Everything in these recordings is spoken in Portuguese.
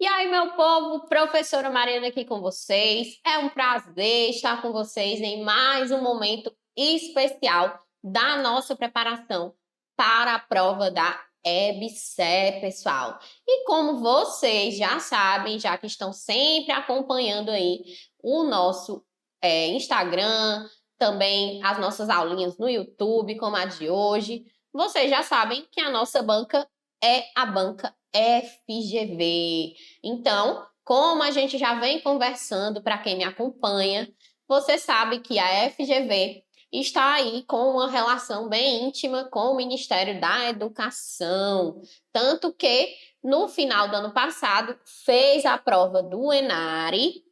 E aí, meu povo, professora Mariana aqui com vocês. É um prazer estar com vocês em mais um momento especial da nossa preparação para a prova da EBSER, pessoal. E como vocês já sabem, já que estão sempre acompanhando aí o nosso Instagram, também as nossas aulinhas no YouTube, como a de hoje, vocês já sabem que a nossa banca é a banca FGV. Então, como a gente já vem conversando, para quem me acompanha, você sabe que a FGV está aí com uma relação bem íntima com o Ministério da Educação. Tanto que, no final do ano passado, fez a prova do ENARE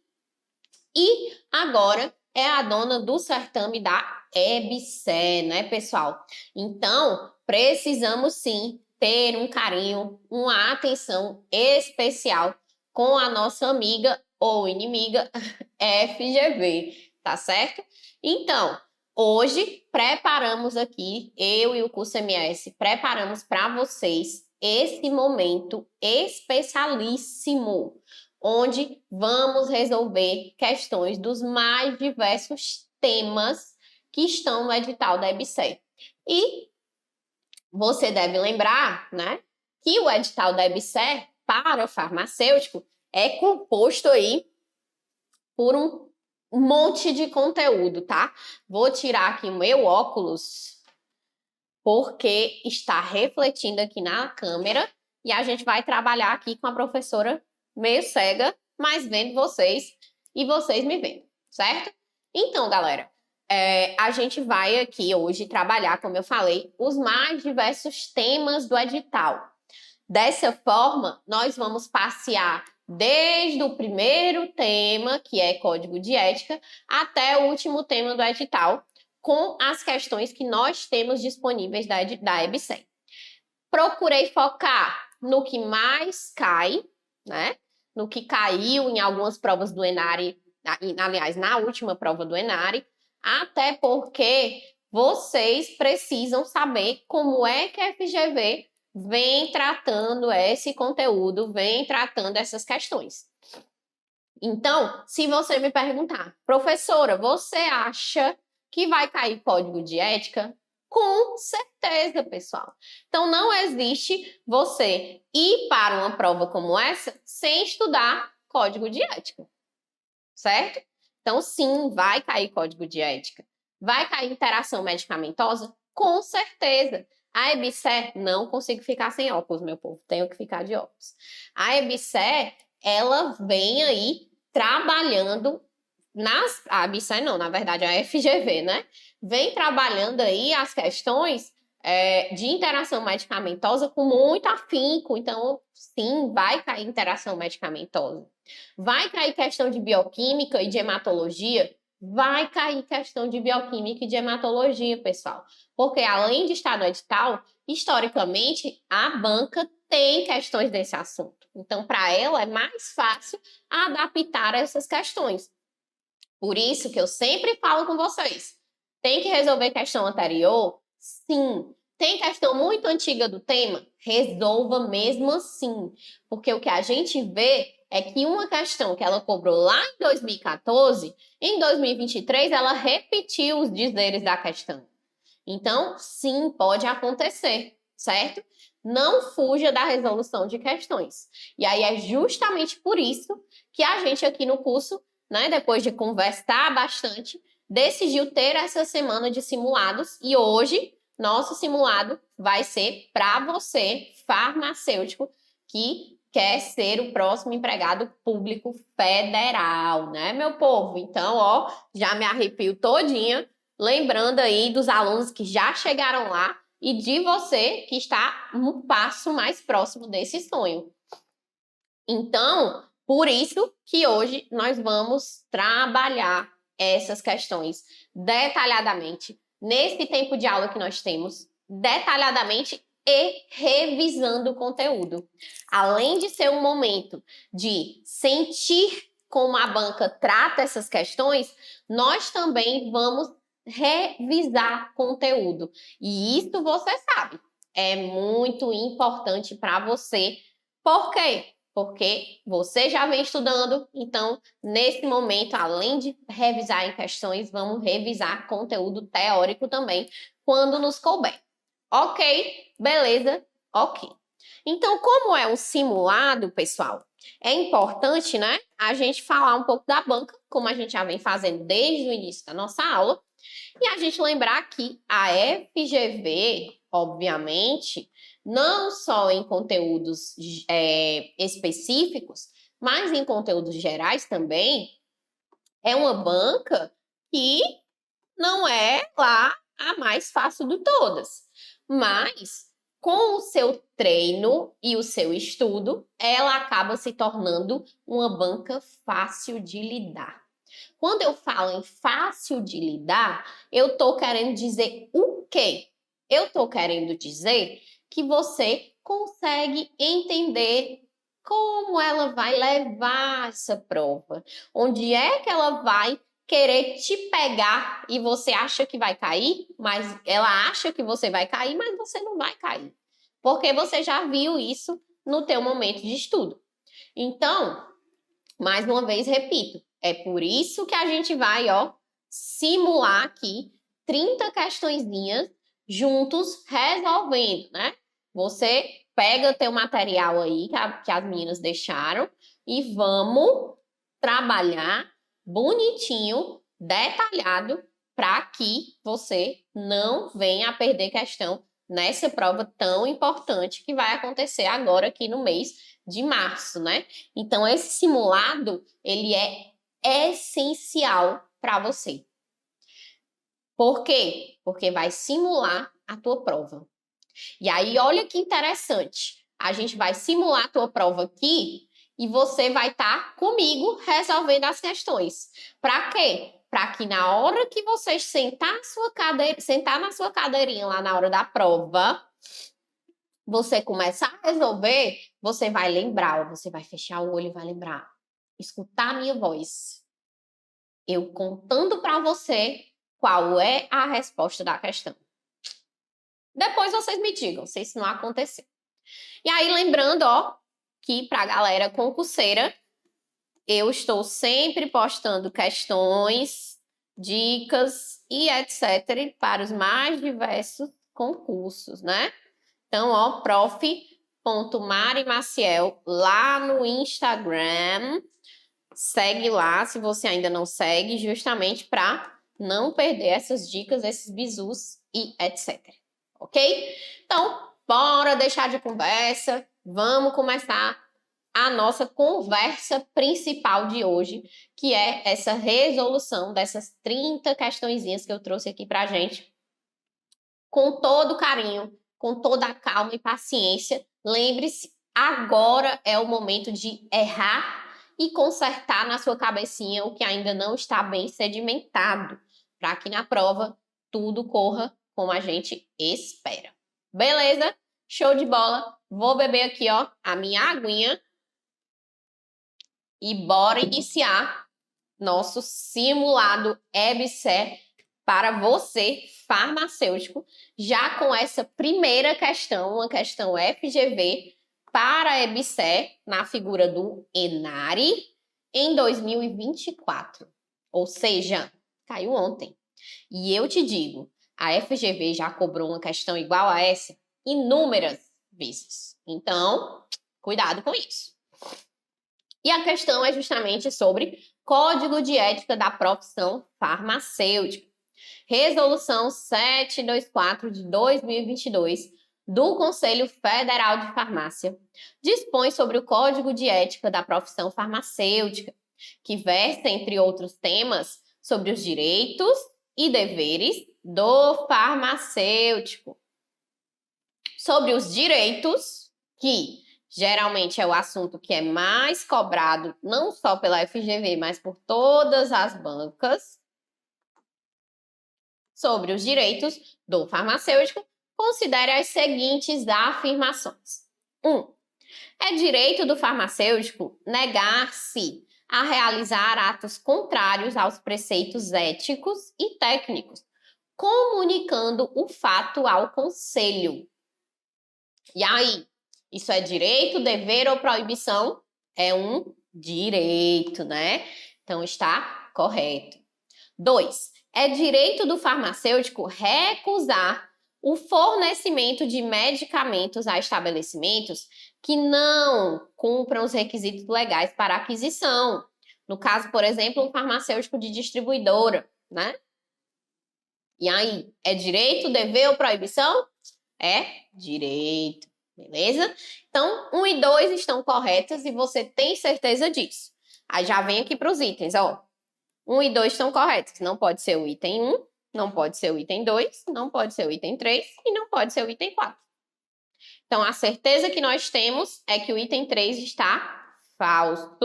e agora é a dona do certame da EBSER, né, pessoal? Então, precisamos sim ter um carinho, uma atenção especial com a nossa amiga ou inimiga FGV, tá certo? Então, hoje preparamos aqui, eu e o curso MS, preparamos para vocês esse momento especialíssimo, onde vamos resolver questões dos mais diversos temas que estão no edital da EBSER. E você deve lembrar, né, que o edital da EBSER para o farmacêutico é composto aí por um monte de conteúdo, tá? Vou tirar aqui o meu óculos, porque está refletindo aqui na câmera, e a gente vai trabalhar aqui com a professora meio cega, mas vendo vocês e vocês me vendo, certo? Então, galera, a gente vai aqui hoje trabalhar, como eu falei, os mais diversos temas do edital. Dessa forma, nós vamos passear desde o primeiro tema, que é Código de Ética, até o último tema do edital, com as questões que nós temos disponíveis da EBSER. Procurei focar no que mais cai, né? No que caiu em algumas provas do ENARE, aliás, na última prova do ENARE, até porque vocês precisam saber como é que a FGV vem tratando esse conteúdo, vem tratando essas questões. Então, se você me perguntar, professora, você acha que vai cair código de ética? Com certeza, pessoal. Então, não existe você ir para uma prova como essa sem estudar código de ética, certo? Então, sim, vai cair código de ética. Vai cair interação medicamentosa? Com certeza. A EBSER, não consigo ficar sem óculos, meu povo, tenho que ficar de óculos. A EBSER, ela vem aí trabalhando a EBSER não, na verdade a FGV, né? Vem trabalhando aí as questões de interação medicamentosa com muito afinco. Então, sim, vai cair interação medicamentosa. Vai cair questão de bioquímica e de hematologia? Vai cair questão de bioquímica e de hematologia, pessoal. Porque além de estar no edital, historicamente, a banca tem questões desse assunto. Então, para ela, é mais fácil adaptar essas questões. Por isso que eu sempre falo com vocês, tem que resolver questão anterior? Sim. Tem questão muito antiga do tema? Resolva mesmo assim. Porque o que a gente vê é que uma questão que ela cobrou lá em 2014, em 2023 ela repetiu os dizeres da questão. Então, sim, pode acontecer, certo? Não fuja da resolução de questões. E aí é justamente por isso que a gente aqui no curso né, depois de conversar bastante, decidiu ter essa semana de simulados e hoje nosso simulado vai ser para você, farmacêutico, que quer ser o próximo empregado público federal, né, meu povo? Então, ó, já me arrepio todinha, lembrando aí dos alunos que já chegaram lá e de você que está um passo mais próximo desse sonho. Então, por isso que hoje nós vamos trabalhar essas questões detalhadamente, nesse tempo de aula que nós temos, detalhadamente e revisando o conteúdo. Além de ser um momento de sentir como a banca trata essas questões, nós também vamos revisar conteúdo. E isso você sabe, é muito importante para você. Por quê? Porque você já vem estudando, então, nesse momento, além de revisar em questões, vamos revisar conteúdo teórico também, quando nos couber. Ok? Beleza? Ok. Então, como é um simulado, pessoal, é importante, né, a gente falar um pouco da banca, como a gente já vem fazendo desde o início da nossa aula, e a gente lembrar que a FGV, obviamente, não só em conteúdos específicos, mas em conteúdos gerais também, é uma banca que não é lá a mais fácil de todas. Mas, com o seu treino e o seu estudo, ela acaba se tornando uma banca fácil de lidar. Quando eu falo em fácil de lidar, eu estou querendo dizer o quê? Eu estou querendo dizer que você consegue entender como ela vai levar essa prova, onde é que ela vai querer te pegar e você acha que vai cair, mas ela acha que você vai cair, mas você não vai cair, porque você já viu isso no teu momento de estudo. Então, mais uma vez, repito, é por isso que a gente vai, ó, simular aqui 30 questõezinhas juntos resolvendo, né? Você pega teu material aí que as meninas deixaram e vamos trabalhar bonitinho, detalhado, para que você não venha a perder questão nessa prova tão importante que vai acontecer agora aqui no mês de março, né? Então, esse simulado, ele é essencial para você. Por quê? Porque vai simular a tua prova. E aí, olha que interessante. A gente vai simular a tua prova aqui e você vai estar comigo resolvendo as questões. Para quê? Para que na hora que você sentar na sua cadeirinha lá na hora da prova, você começar a resolver, você vai lembrar, você vai fechar o olho e vai lembrar. Escutar a minha voz. Eu contando para você qual é a resposta da questão. Depois vocês me digam se isso não aconteceu. E aí, lembrando, ó, que para a galera concurseira, eu estou sempre postando questões, dicas e etc. para os mais diversos concursos, né? Então, ó, prof.marimaciel lá no Instagram. Segue lá, se você ainda não segue, justamente para não perder essas dicas, esses bizus e etc. Ok? Então, bora deixar de conversa, vamos começar a nossa conversa principal de hoje, que é essa resolução dessas 30 questõezinhas que eu trouxe aqui pra gente, com todo carinho, com toda a calma e paciência. Lembre-se, agora é o momento de errar e consertar na sua cabecinha o que ainda não está bem sedimentado, para que na prova tudo corra como a gente espera. Beleza? Show de bola! Vou beber aqui, ó, a minha aguinha e bora iniciar nosso simulado EBSER para você, farmacêutico, já com essa primeira questão, uma questão FGV para EBSER na figura do ENARI em 2024. Ou seja, caiu ontem. E eu te digo, a FGV já cobrou uma questão igual a essa inúmeras vezes. Então, cuidado com isso. E a questão é justamente sobre Código de Ética da Profissão Farmacêutica. Resolução 724 de 2022 do Conselho Federal de Farmácia dispõe sobre o Código de Ética da Profissão Farmacêutica, que versa, entre outros temas, sobre os direitos e deveres do farmacêutico. Sobre os direitos, que geralmente é o assunto que é mais cobrado, não só pela FGV, mas por todas as bancas. Sobre os direitos do farmacêutico, considere as seguintes afirmações. 1. É direito do farmacêutico negar-se a realizar atos contrários aos preceitos éticos e técnicos, comunicando o fato ao conselho. E aí, isso é direito, dever ou proibição? É um direito, né? Então está correto. 2. É direito do farmacêutico recusar o fornecimento de medicamentos a estabelecimentos que não cumpram os requisitos legais para aquisição. No caso, por exemplo, um farmacêutico de distribuidora, né? E aí, é direito, dever ou proibição? É direito, beleza? Então, 1 e 2 estão corretas e você tem certeza disso. Aí já vem aqui para os itens, ó. 1 e 2 estão corretos. Não pode ser o item 1, não pode ser o item 2, não pode ser o item 3 e não pode ser o item 4. Então, a certeza que nós temos é que o item 3 está falso.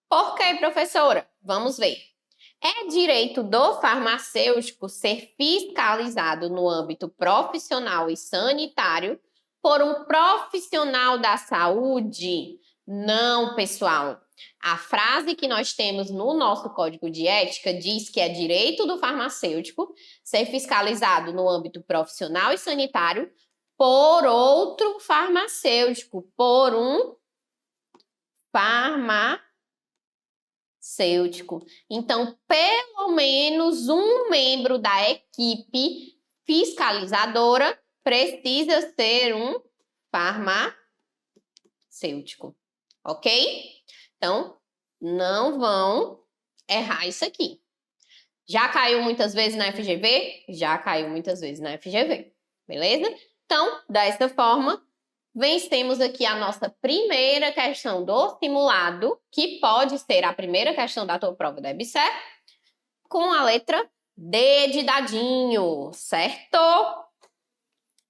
Por quê, professora? Vamos ver. É direito do farmacêutico ser fiscalizado no âmbito profissional e sanitário por um profissional da saúde? Não, pessoal. A frase que nós temos no nosso Código de Ética diz que é direito do farmacêutico ser fiscalizado no âmbito profissional e sanitário por outro farmacêutico, por um farmacêutico. Então, pelo menos um membro da equipe fiscalizadora precisa ser um farmacêutico, ok? Então, não vão errar isso aqui. Já caiu muitas vezes na FGV? Já caiu muitas vezes na FGV, beleza? Então, dessa forma, vencemos aqui a nossa primeira questão do simulado, que pode ser a primeira questão da tua prova da EBSER, com a letra D de dadinho, certo?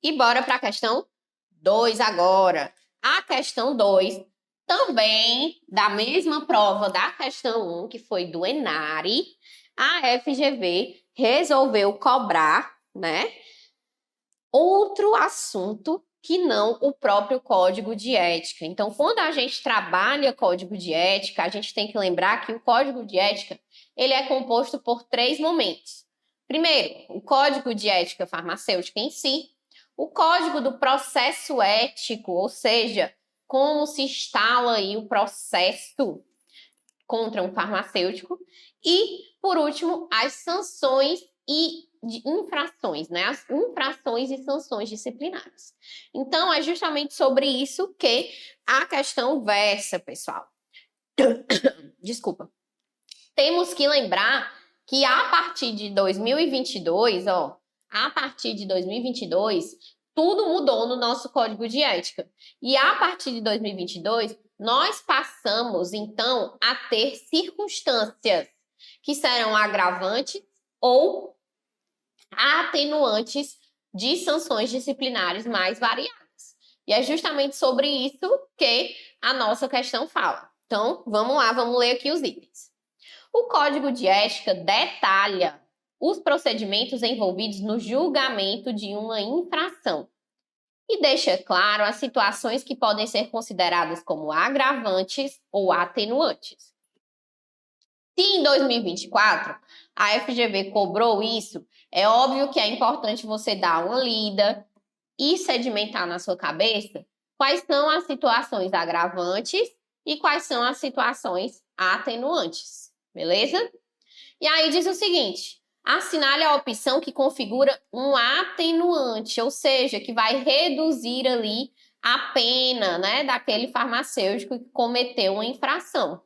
E bora para a questão 2 agora. A questão 2, também da mesma prova da questão 1, que foi do ENARE, a FGV resolveu cobrar, né, outro assunto que não o próprio Código de Ética. Então, quando a gente trabalha Código de Ética, a gente tem que lembrar que o Código de Ética ele é composto por 3 momentos. Primeiro, o Código de Ética farmacêutica em si, o Código do Processo Ético, ou seja, como se instala aí o processo contra um farmacêutico, e, por último, as sanções e de infrações, né? As infrações e sanções disciplinares. Então, é justamente sobre isso que a questão versa, pessoal. Desculpa. Temos que lembrar que a partir de 2022, a partir de 2022, tudo mudou no nosso Código de Ética. E a partir de 2022, nós passamos, então, a ter circunstâncias que serão agravantes ou atenuantes de sanções disciplinares mais variadas. E é justamente sobre isso que a nossa questão fala. Então, vamos lá, vamos ler aqui os itens. O Código de Ética detalha os procedimentos envolvidos no julgamento de uma infração e deixa claro as situações que podem ser consideradas como agravantes ou atenuantes. Se em 2024 a FGV cobrou isso, é óbvio que é importante você dar uma lida e sedimentar na sua cabeça quais são as situações agravantes e quais são as situações atenuantes, beleza? E aí diz o seguinte: assinale a opção que configura um atenuante, ou seja, que vai reduzir ali a pena, né, daquele farmacêutico que cometeu uma infração.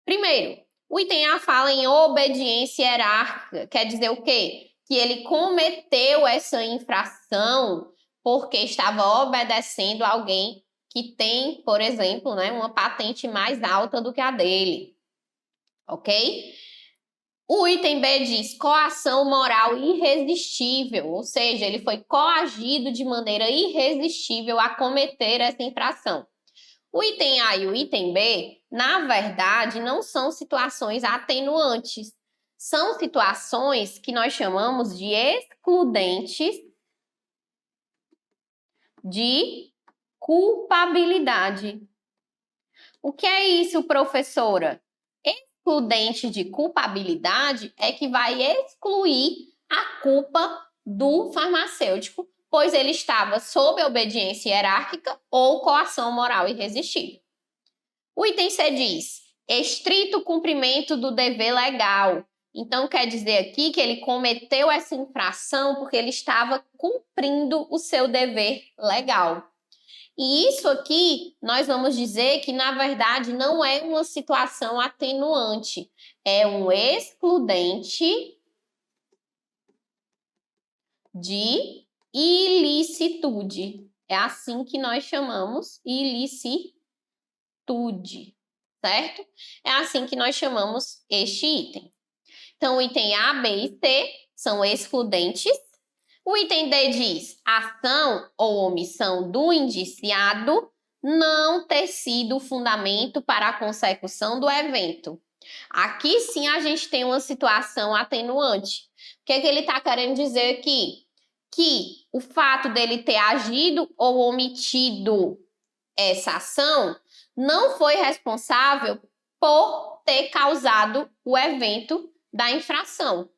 Primeiro, o item A fala em obediência hierárquica. Quer dizer o quê? Que ele cometeu essa infração porque estava obedecendo alguém que tem, por exemplo, né, uma patente mais alta do que a dele. Ok? O item B diz coação moral irresistível, ou seja, ele foi coagido de maneira irresistível a cometer essa infração. O item A e o item B, na verdade, não são situações atenuantes. São situações que nós chamamos de excludentes de culpabilidade. O que é isso, professora? Excludente de culpabilidade é que vai excluir a culpa do farmacêutico, pois ele estava sob obediência hierárquica ou coação moral irresistível. O item C diz estrito cumprimento do dever legal. Então, quer dizer aqui que ele cometeu essa infração porque ele estava cumprindo o seu dever legal. E isso aqui, nós vamos dizer que, na verdade, não é uma situação atenuante, é um excludente de ilicitude. É assim que nós chamamos ilicitude, certo? É assim que nós chamamos este item. Então, o item A, B e C são excludentes. O item D diz ação ou omissão do indiciado não ter sido fundamento para a consecução do evento. Aqui sim a gente tem uma situação atenuante. O que é que ele está querendo dizer aqui? Que o fato dele ter agido ou omitido essa ação não foi responsável por ter causado o evento da infração.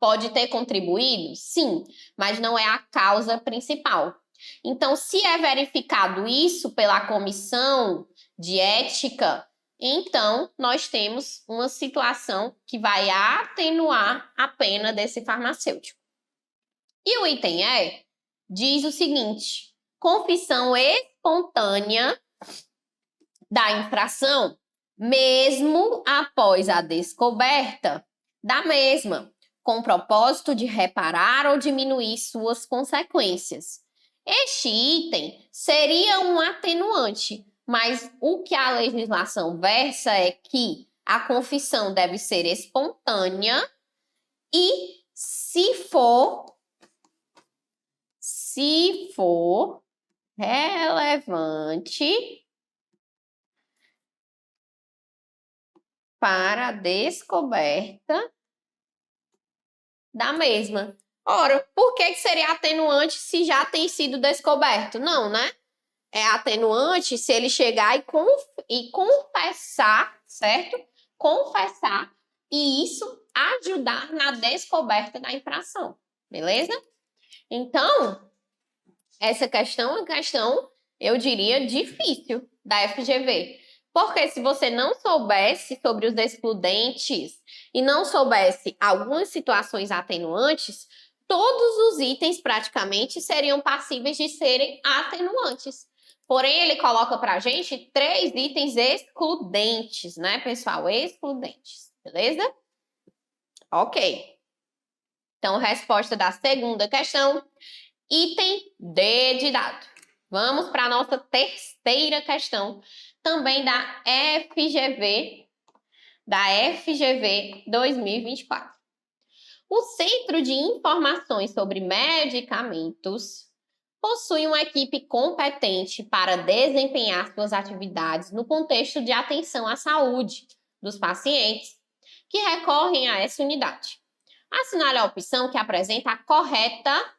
Pode ter contribuído? Sim, mas não é a causa principal. Então, se é verificado isso pela comissão de ética, então nós temos uma situação que vai atenuar a pena desse farmacêutico. E o item E diz o seguinte: confissão espontânea da infração, mesmo após a descoberta da mesma, com o propósito de reparar ou diminuir suas consequências. Este item seria um atenuante, mas o que a legislação versa é que a confissão deve ser espontânea e, se for relevante para a descoberta da mesma. Ora, por que seria atenuante se já tem sido descoberto? Não, né? É atenuante se ele chegar e confessar, certo? Confessar e isso ajudar na descoberta da infração, beleza? Então, essa questão é uma questão, eu diria, difícil da FGV. Porque se você não soubesse sobre os excludentes e não soubesse algumas situações atenuantes, todos os itens praticamente seriam passíveis de serem atenuantes. Porém, ele coloca pra gente 3 itens excludentes, né, pessoal? Excludentes, beleza? Ok. Então, resposta da segunda questão, item D de dado. Vamos para a nossa terceira questão, também da FGV 2024. O Centro de Informações sobre Medicamentos possui uma equipe competente para desempenhar suas atividades no contexto de atenção à saúde dos pacientes que recorrem a essa unidade. Assinale a opção que apresenta a correta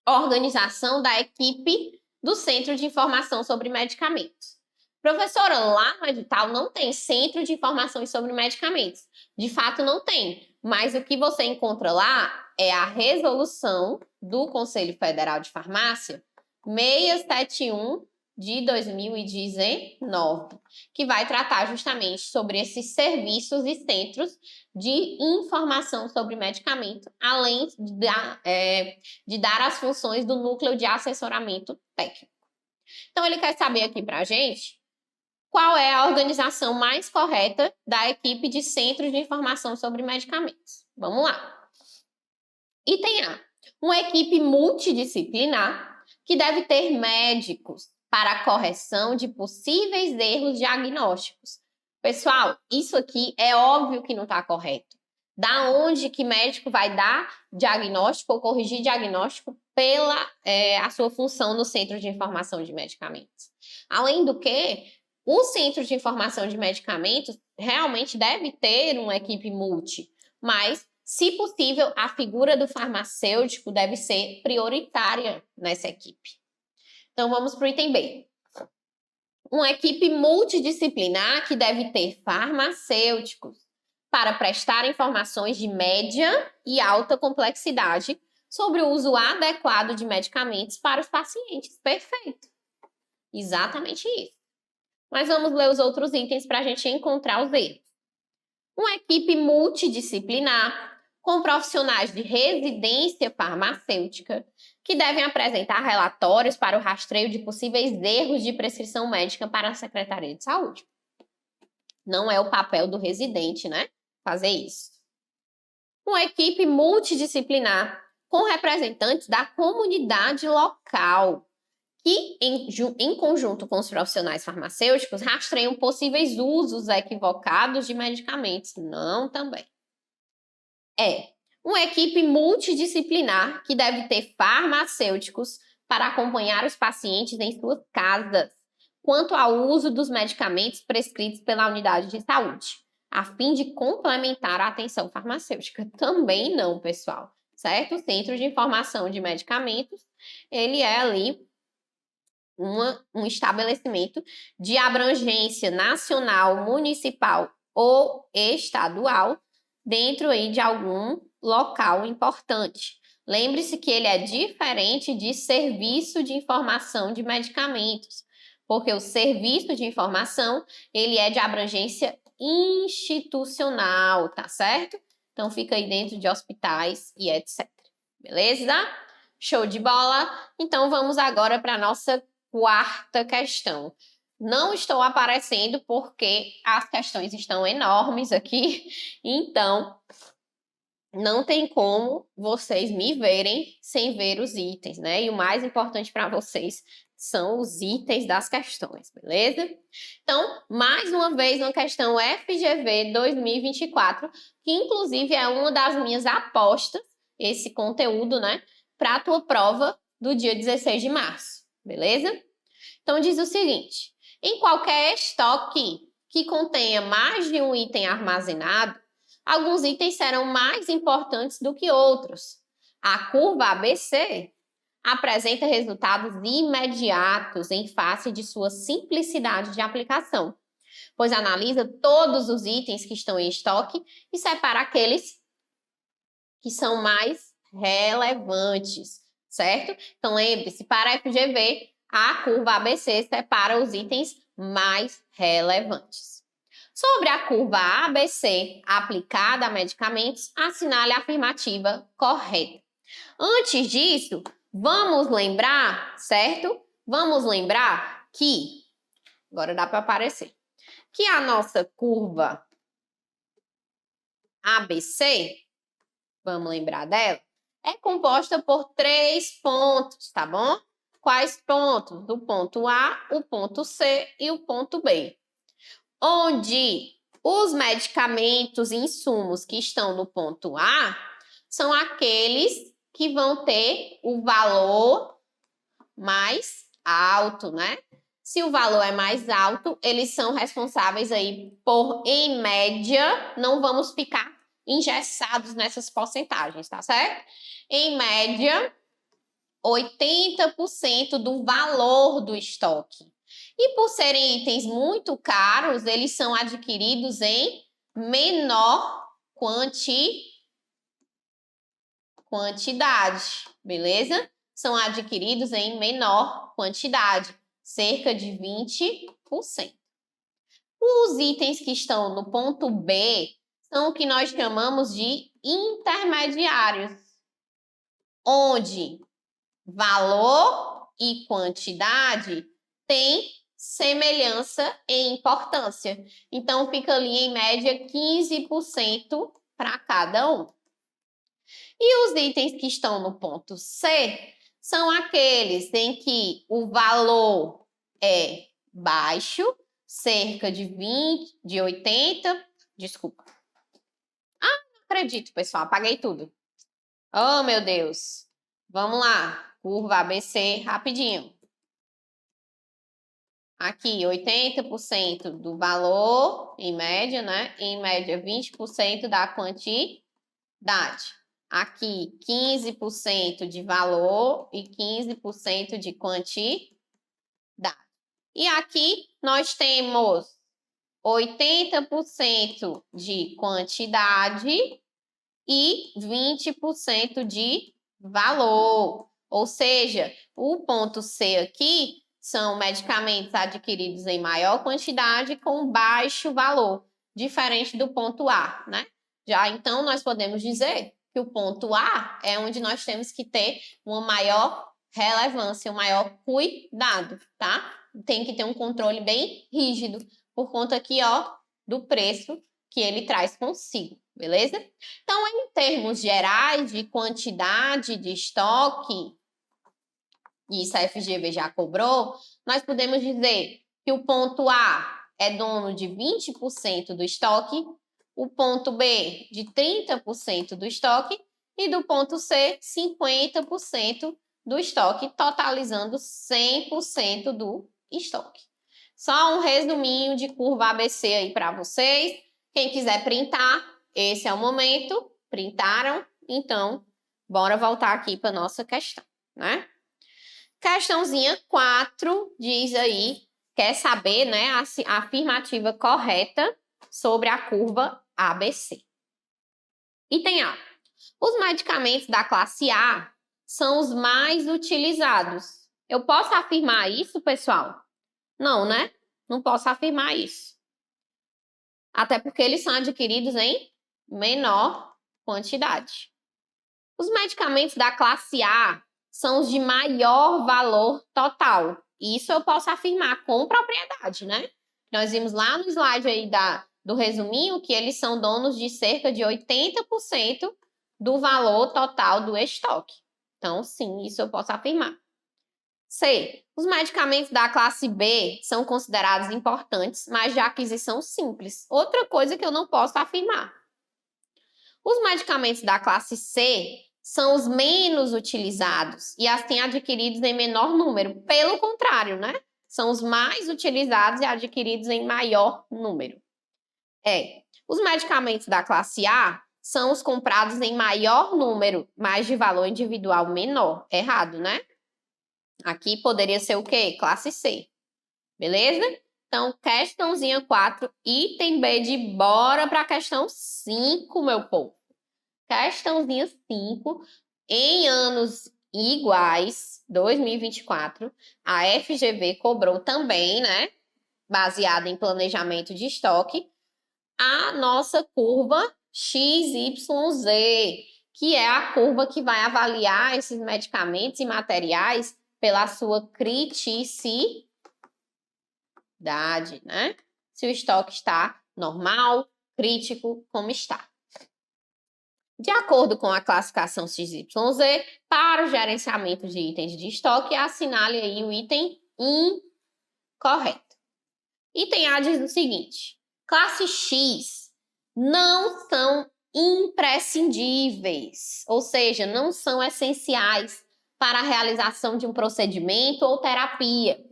organização da equipe do Centro de Informação sobre Medicamentos. Professora, lá no edital não tem Centro de Informações sobre Medicamentos. De fato, não tem. Mas o que você encontra lá é a resolução do Conselho Federal de Farmácia 671 de 2019, que vai tratar justamente sobre esses serviços e centros de informação sobre medicamento, além de dar as funções do núcleo de assessoramento técnico. Então, ele quer saber aqui para a gente qual é a organização mais correta da equipe de Centros de Informação sobre Medicamentos. Vamos lá. Item A. Uma equipe multidisciplinar que deve ter médicos para a correção de possíveis erros diagnósticos. Pessoal, isso aqui é óbvio que não está correto. Da onde que médico vai dar diagnóstico ou corrigir diagnóstico pela a sua função no Centro de Informação de Medicamentos? Além do que, o Centro de Informação de Medicamentos realmente deve ter uma equipe multi, mas, se possível, a figura do farmacêutico deve ser prioritária nessa equipe. Então, vamos para o item B. Uma equipe multidisciplinar que deve ter farmacêuticos para prestar informações de média e alta complexidade sobre o uso adequado de medicamentos para os pacientes. Perfeito. Exatamente isso. Mas vamos ler os outros itens para a gente encontrar os erros. Uma equipe multidisciplinar com profissionais de residência farmacêutica que devem apresentar relatórios para o rastreio de possíveis erros de prescrição médica para a Secretaria de Saúde. Não é o papel do residente, né? Fazer isso. Uma equipe multidisciplinar com representantes da comunidade local que, em conjunto com os profissionais farmacêuticos, rastreiam possíveis usos equivocados de medicamentos. Não também. Uma equipe multidisciplinar que deve ter farmacêuticos para acompanhar os pacientes em suas casas quanto ao uso dos medicamentos prescritos pela unidade de saúde, a fim de complementar a atenção farmacêutica. Também não, pessoal, certo? O Centro de Informação de Medicamentos, ele é ali um estabelecimento de abrangência nacional, municipal ou estadual dentro aí de algum local importante. Lembre-se que ele é diferente de serviço de informação de medicamentos, porque o serviço de informação, ele é de abrangência institucional, tá certo? Então, fica aí dentro de hospitais e etc. Beleza? Show de bola? Então, vamos agora para a nossa quarta questão. Não estou aparecendo porque as questões estão enormes aqui, então não tem como vocês me verem sem ver os itens, né? E o mais importante para vocês são os itens das questões, beleza? Então, mais uma vez, uma questão FGV 2024, que inclusive é uma das minhas apostas, esse conteúdo, né? Para a tua prova do dia 16 de março, beleza? Então, diz o seguinte: em qualquer estoque que contenha mais de um item armazenado, alguns itens serão mais importantes do que outros. A curva ABC apresenta resultados imediatos em face de sua simplicidade de aplicação, pois analisa todos os itens que estão em estoque e separa aqueles que são mais relevantes, certo? Então, lembre-se, para a FGV, a curva ABC separa os itens mais relevantes. Sobre a curva ABC aplicada a medicamentos, assinale a afirmativa correta. Antes disso, vamos lembrar, certo? Vamos lembrar que, agora dá para aparecer, que a nossa curva ABC, vamos lembrar dela, é composta por 3 pontos, tá bom? Quais pontos? Do ponto A, o ponto C e o ponto B. Onde os medicamentos e insumos que estão no ponto A são aqueles que vão ter o valor mais alto, né? Se o valor é mais alto, eles são responsáveis aí por, em média, não vamos ficar engessados nessas porcentagens, tá certo? Em média, 80% do valor do estoque. E por serem itens muito caros, eles são adquiridos em menor quantidade, beleza? São adquiridos em menor quantidade, cerca de 20%. Os itens que estão no ponto B são o que nós chamamos de intermediários, onde valor e quantidade têm semelhança em importância. Então, fica ali em média 15% para cada um. E os itens que estão no ponto C são aqueles em que o valor é baixo, cerca de 20, de 80, desculpa. Não acredito, pessoal, apaguei tudo. Oh, meu Deus. Vamos lá, curva ABC, rapidinho. Aqui, 80% do valor, em média, né? Em média, 20% da quantidade. Aqui, 15% de valor e 15% de quantidade. E aqui, nós temos 80% de quantidade e 20% de valor. Ou seja, o ponto C aqui são medicamentos adquiridos em maior quantidade com baixo valor, diferente do ponto A, né? Já então, nós podemos dizer que o ponto A é onde nós temos que ter uma maior relevância, um maior cuidado, tá? Tem que ter um controle bem rígido, por conta aqui, ó, do preço que ele traz consigo, beleza? Então, em termos gerais de quantidade de estoque, e isso a FGV já cobrou, nós podemos dizer que o ponto A é dono de 20% do estoque, o ponto B de 30% do estoque e do ponto C 50% do estoque, totalizando 100% do estoque. Só um resuminho de curva ABC aí para vocês. Quem quiser printar, esse é o momento. Printaram? Então, bora voltar aqui para nossa questão, né? Questãozinha 4 diz aí, quer saber, né, a afirmativa correta sobre a curva ABC. Item A. Os medicamentos da classe A são os mais utilizados. Eu posso afirmar isso, pessoal? Não, né? Não posso afirmar isso. Até porque eles são adquiridos em menor quantidade. Os medicamentos da classe A são os de maior valor total. Isso eu posso afirmar com propriedade, né? Nós vimos lá no slide aí do resuminho que eles são donos de cerca de 80% do valor total do estoque. Então, sim, isso eu posso afirmar. C. Os medicamentos da classe B são considerados importantes, mas de aquisição simples. Outra coisa que eu não posso afirmar. Os medicamentos da classe C são os menos utilizados e assim adquiridos em menor número. Pelo contrário, né? São os mais utilizados e adquiridos em maior número. Os medicamentos da classe A são os comprados em maior número, mas de valor individual menor. Errado, né? Aqui poderia ser o quê? Classe C. Beleza? Então, questãozinha 4, item B de bora para a questão 5, meu povo. Questãozinha 5, em anos iguais, 2024, a FGV cobrou também, né, baseada em planejamento de estoque, a nossa curva XYZ, que é a curva que vai avaliar esses medicamentos e materiais pela sua criticidade, né? Se o estoque está normal, crítico, como está. De acordo com a classificação XYZ, para o gerenciamento de itens de estoque, assinale aí o item incorreto. Item A diz o seguinte: classe X não são imprescindíveis, ou seja, não são essenciais para a realização de um procedimento ou terapia.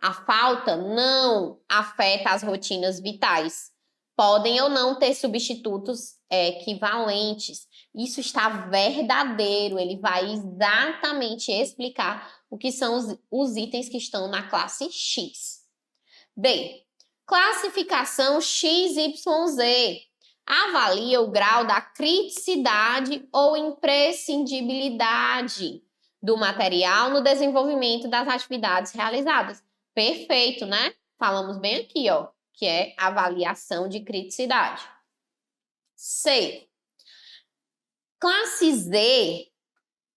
A falta não afeta as rotinas vitais. Podem ou não ter substitutos equivalentes. Isso está verdadeiro, ele vai exatamente explicar o que são os itens que estão na classe X. B. Classificação XYZ. Avalia o grau da criticidade ou imprescindibilidade do material no desenvolvimento das atividades realizadas. Perfeito, né? Falamos bem aqui, ó, que é avaliação de criticidade. C. Classe Z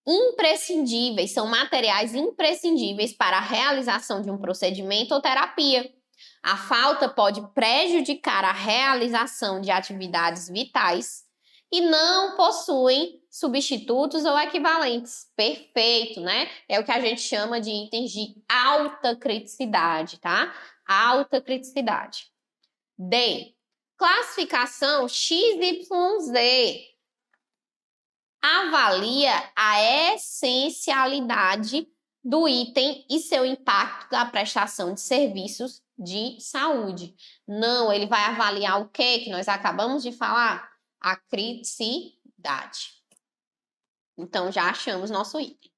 imprescindíveis, são materiais imprescindíveis para a realização de um procedimento ou terapia. A falta pode prejudicar a realização de atividades vitais e não possuem substitutos ou equivalentes. Perfeito, né? É o que a gente chama de itens de alta criticidade, tá? Alta criticidade. D. Classificação XYZ. Avalia a essencialidade do item e seu impacto na prestação de serviços de saúde. Não, ele vai avaliar o que nós acabamos de falar? A criticidade. Então, já achamos nosso item.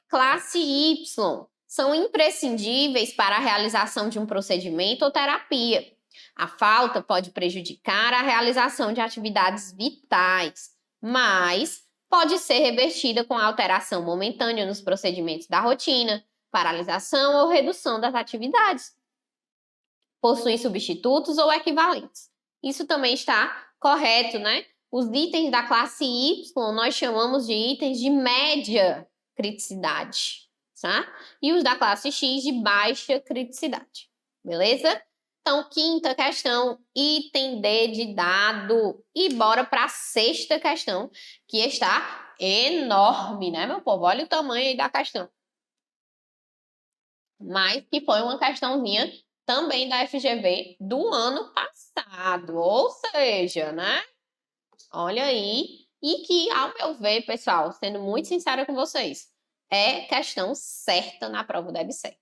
Classe Y. São imprescindíveis para a realização de um procedimento ou terapia. A falta pode prejudicar a realização de atividades vitais, mas pode ser revertida com alteração momentânea nos procedimentos da rotina, paralisação ou redução das atividades. Possuem substitutos ou equivalentes. Isso também está correto, né? Os itens da classe Y nós chamamos de itens de média criticidade, tá? E os da classe X de baixa criticidade, beleza? Então, quinta questão, item D de dado. E bora para a sexta questão, que está enorme, né, meu povo? Olha o tamanho aí da questão. Mas que foi uma questãozinha também da FGV do ano passado. Ou seja, né? Olha aí. E que, ao meu ver, pessoal, sendo muito sincera com vocês, é questão certa na prova da EBSER.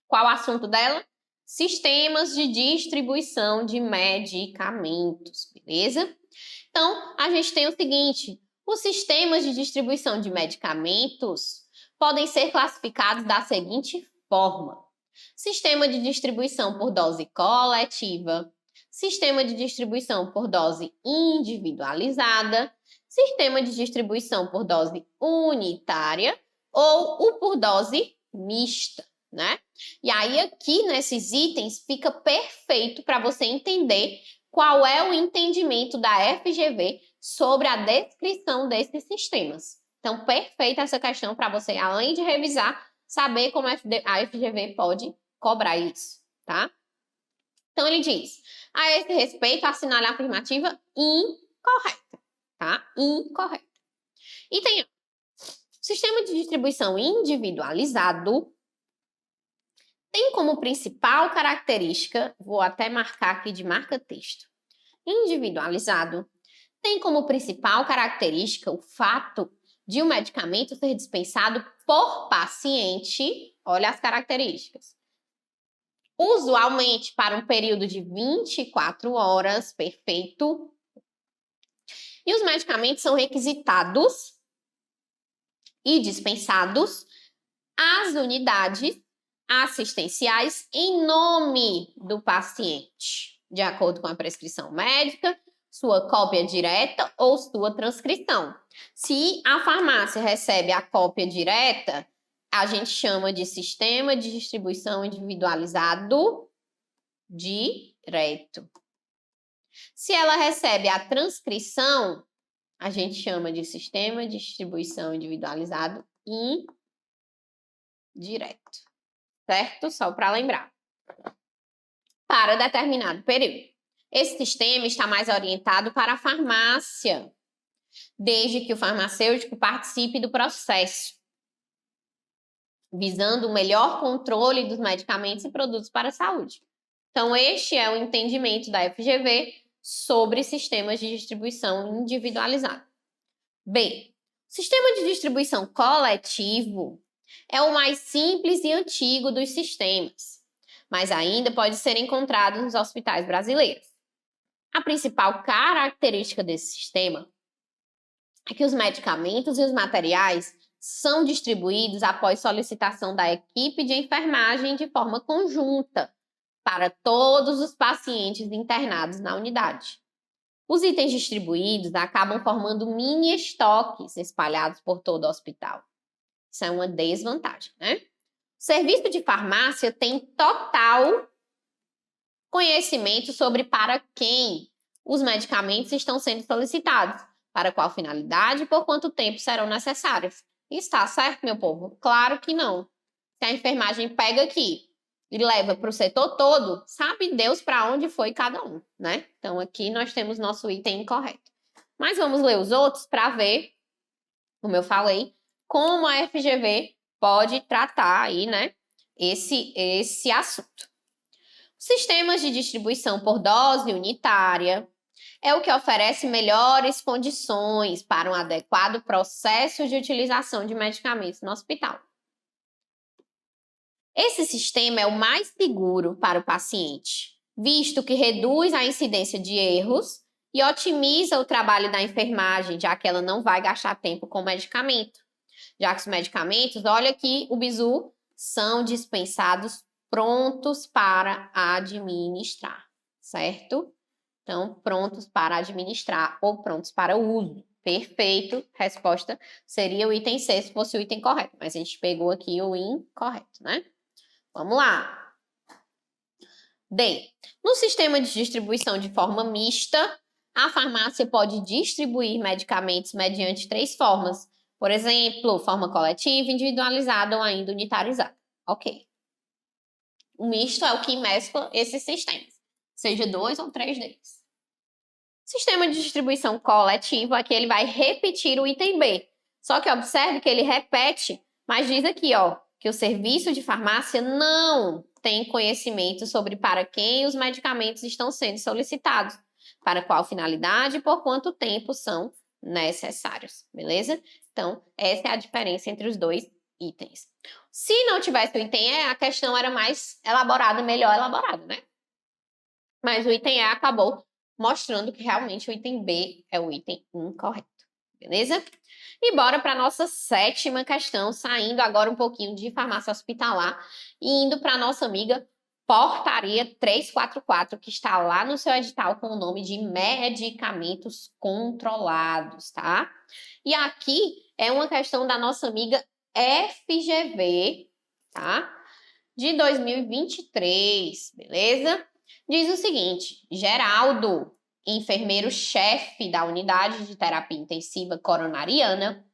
Qual o assunto dela? Sistemas de distribuição de medicamentos, beleza? Então, a gente tem o seguinte, os sistemas de distribuição de medicamentos podem ser classificados da seguinte forma. Sistema de distribuição por dose coletiva, sistema de distribuição por dose individualizada, sistema de distribuição por dose unitária ou o por dose mista, né? E aí aqui nesses itens fica perfeito para você entender qual é o entendimento da FGV sobre a descrição desses sistemas. Então, perfeita essa questão para você, além de revisar, saber como a FGV pode cobrar isso, tá? Então, ele diz, a esse respeito, assinale a afirmativa incorreta, tá? Incorreta. Item A. Sistema de distribuição individualizado tem como principal característica, vou até marcar aqui de marca-texto, individualizado, tem como principal característica o fato de um medicamento ser dispensado por paciente, olha as características, usualmente para um período de 24 horas, perfeito, e os medicamentos são requisitados e dispensados às unidades assistenciais em nome do paciente, de acordo com a prescrição médica, sua cópia direta ou sua transcrição. Se a farmácia recebe a cópia direta, a gente chama de sistema de distribuição individualizado direto. Se ela recebe a transcrição, a gente chama de sistema de distribuição individualizado indireto. Certo? Só para lembrar. Para determinado período. Esse sistema está mais orientado para a farmácia, desde que o farmacêutico participe do processo, visando o melhor controle dos medicamentos e produtos para a saúde. Então, este é o entendimento da FGV sobre sistemas de distribuição individualizado. B. Sistema de distribuição coletivo é o mais simples e antigo dos sistemas, mas ainda pode ser encontrado nos hospitais brasileiros. A principal característica desse sistema é que os medicamentos e os materiais são distribuídos após solicitação da equipe de enfermagem de forma conjunta para todos os pacientes internados na unidade. Os itens distribuídos acabam formando mini estoques espalhados por todo o hospital. Isso é uma desvantagem, né? O serviço de farmácia tem total conhecimento sobre para quem os medicamentos estão sendo solicitados, Para qual finalidade e por quanto tempo serão necessários? Está certo, meu povo? Claro que não. Se a enfermagem pega aqui e leva para o setor todo, sabe Deus para onde foi cada um, né? Então, aqui nós temos nosso item incorreto. Mas vamos ler os outros para ver, como eu falei, como a FGV pode tratar aí, né, esse assunto. Sistemas de distribuição por dose unitária é o que oferece melhores condições para um adequado processo de utilização de medicamentos no hospital. Esse sistema é o mais seguro para o paciente, visto que reduz a incidência de erros e otimiza o trabalho da enfermagem, já que ela não vai gastar tempo com medicamento. Já que os medicamentos, olha aqui o bizu, são dispensados prontos para administrar, certo? Então, prontos para administrar ou prontos para uso. Perfeito. Resposta seria o item C, se fosse o item correto. Mas a gente pegou aqui o incorreto, né? Vamos lá. D. No sistema de distribuição de forma mista, a farmácia pode distribuir medicamentos mediante 3 formas. Por exemplo, forma coletiva, individualizada ou ainda unitarizada. Ok. O misto é o que mescla esses sistemas, seja 2 ou 3 deles. Sistema de distribuição coletiva, aqui ele vai repetir o item B. Só que observe que ele repete, mas diz aqui, ó, que o serviço de farmácia não tem conhecimento sobre para quem os medicamentos estão sendo solicitados, para qual finalidade e por quanto tempo são necessários, beleza? Então, essa é a diferença entre os dois itens. Se não tivesse o item E, a questão era mais elaborada, melhor elaborada, né? Mas o item E acabou mostrando que realmente o item B é o item incorreto, beleza? E bora para a nossa 7ª questão, saindo agora um pouquinho de farmácia hospitalar e indo para a nossa amiga Portaria 344, que está lá no seu edital com o nome de medicamentos controlados, tá? E aqui é uma questão da nossa amiga FGV, tá? De 2023, beleza? Diz o seguinte: Geraldo, enfermeiro-chefe da unidade de terapia intensiva coronariana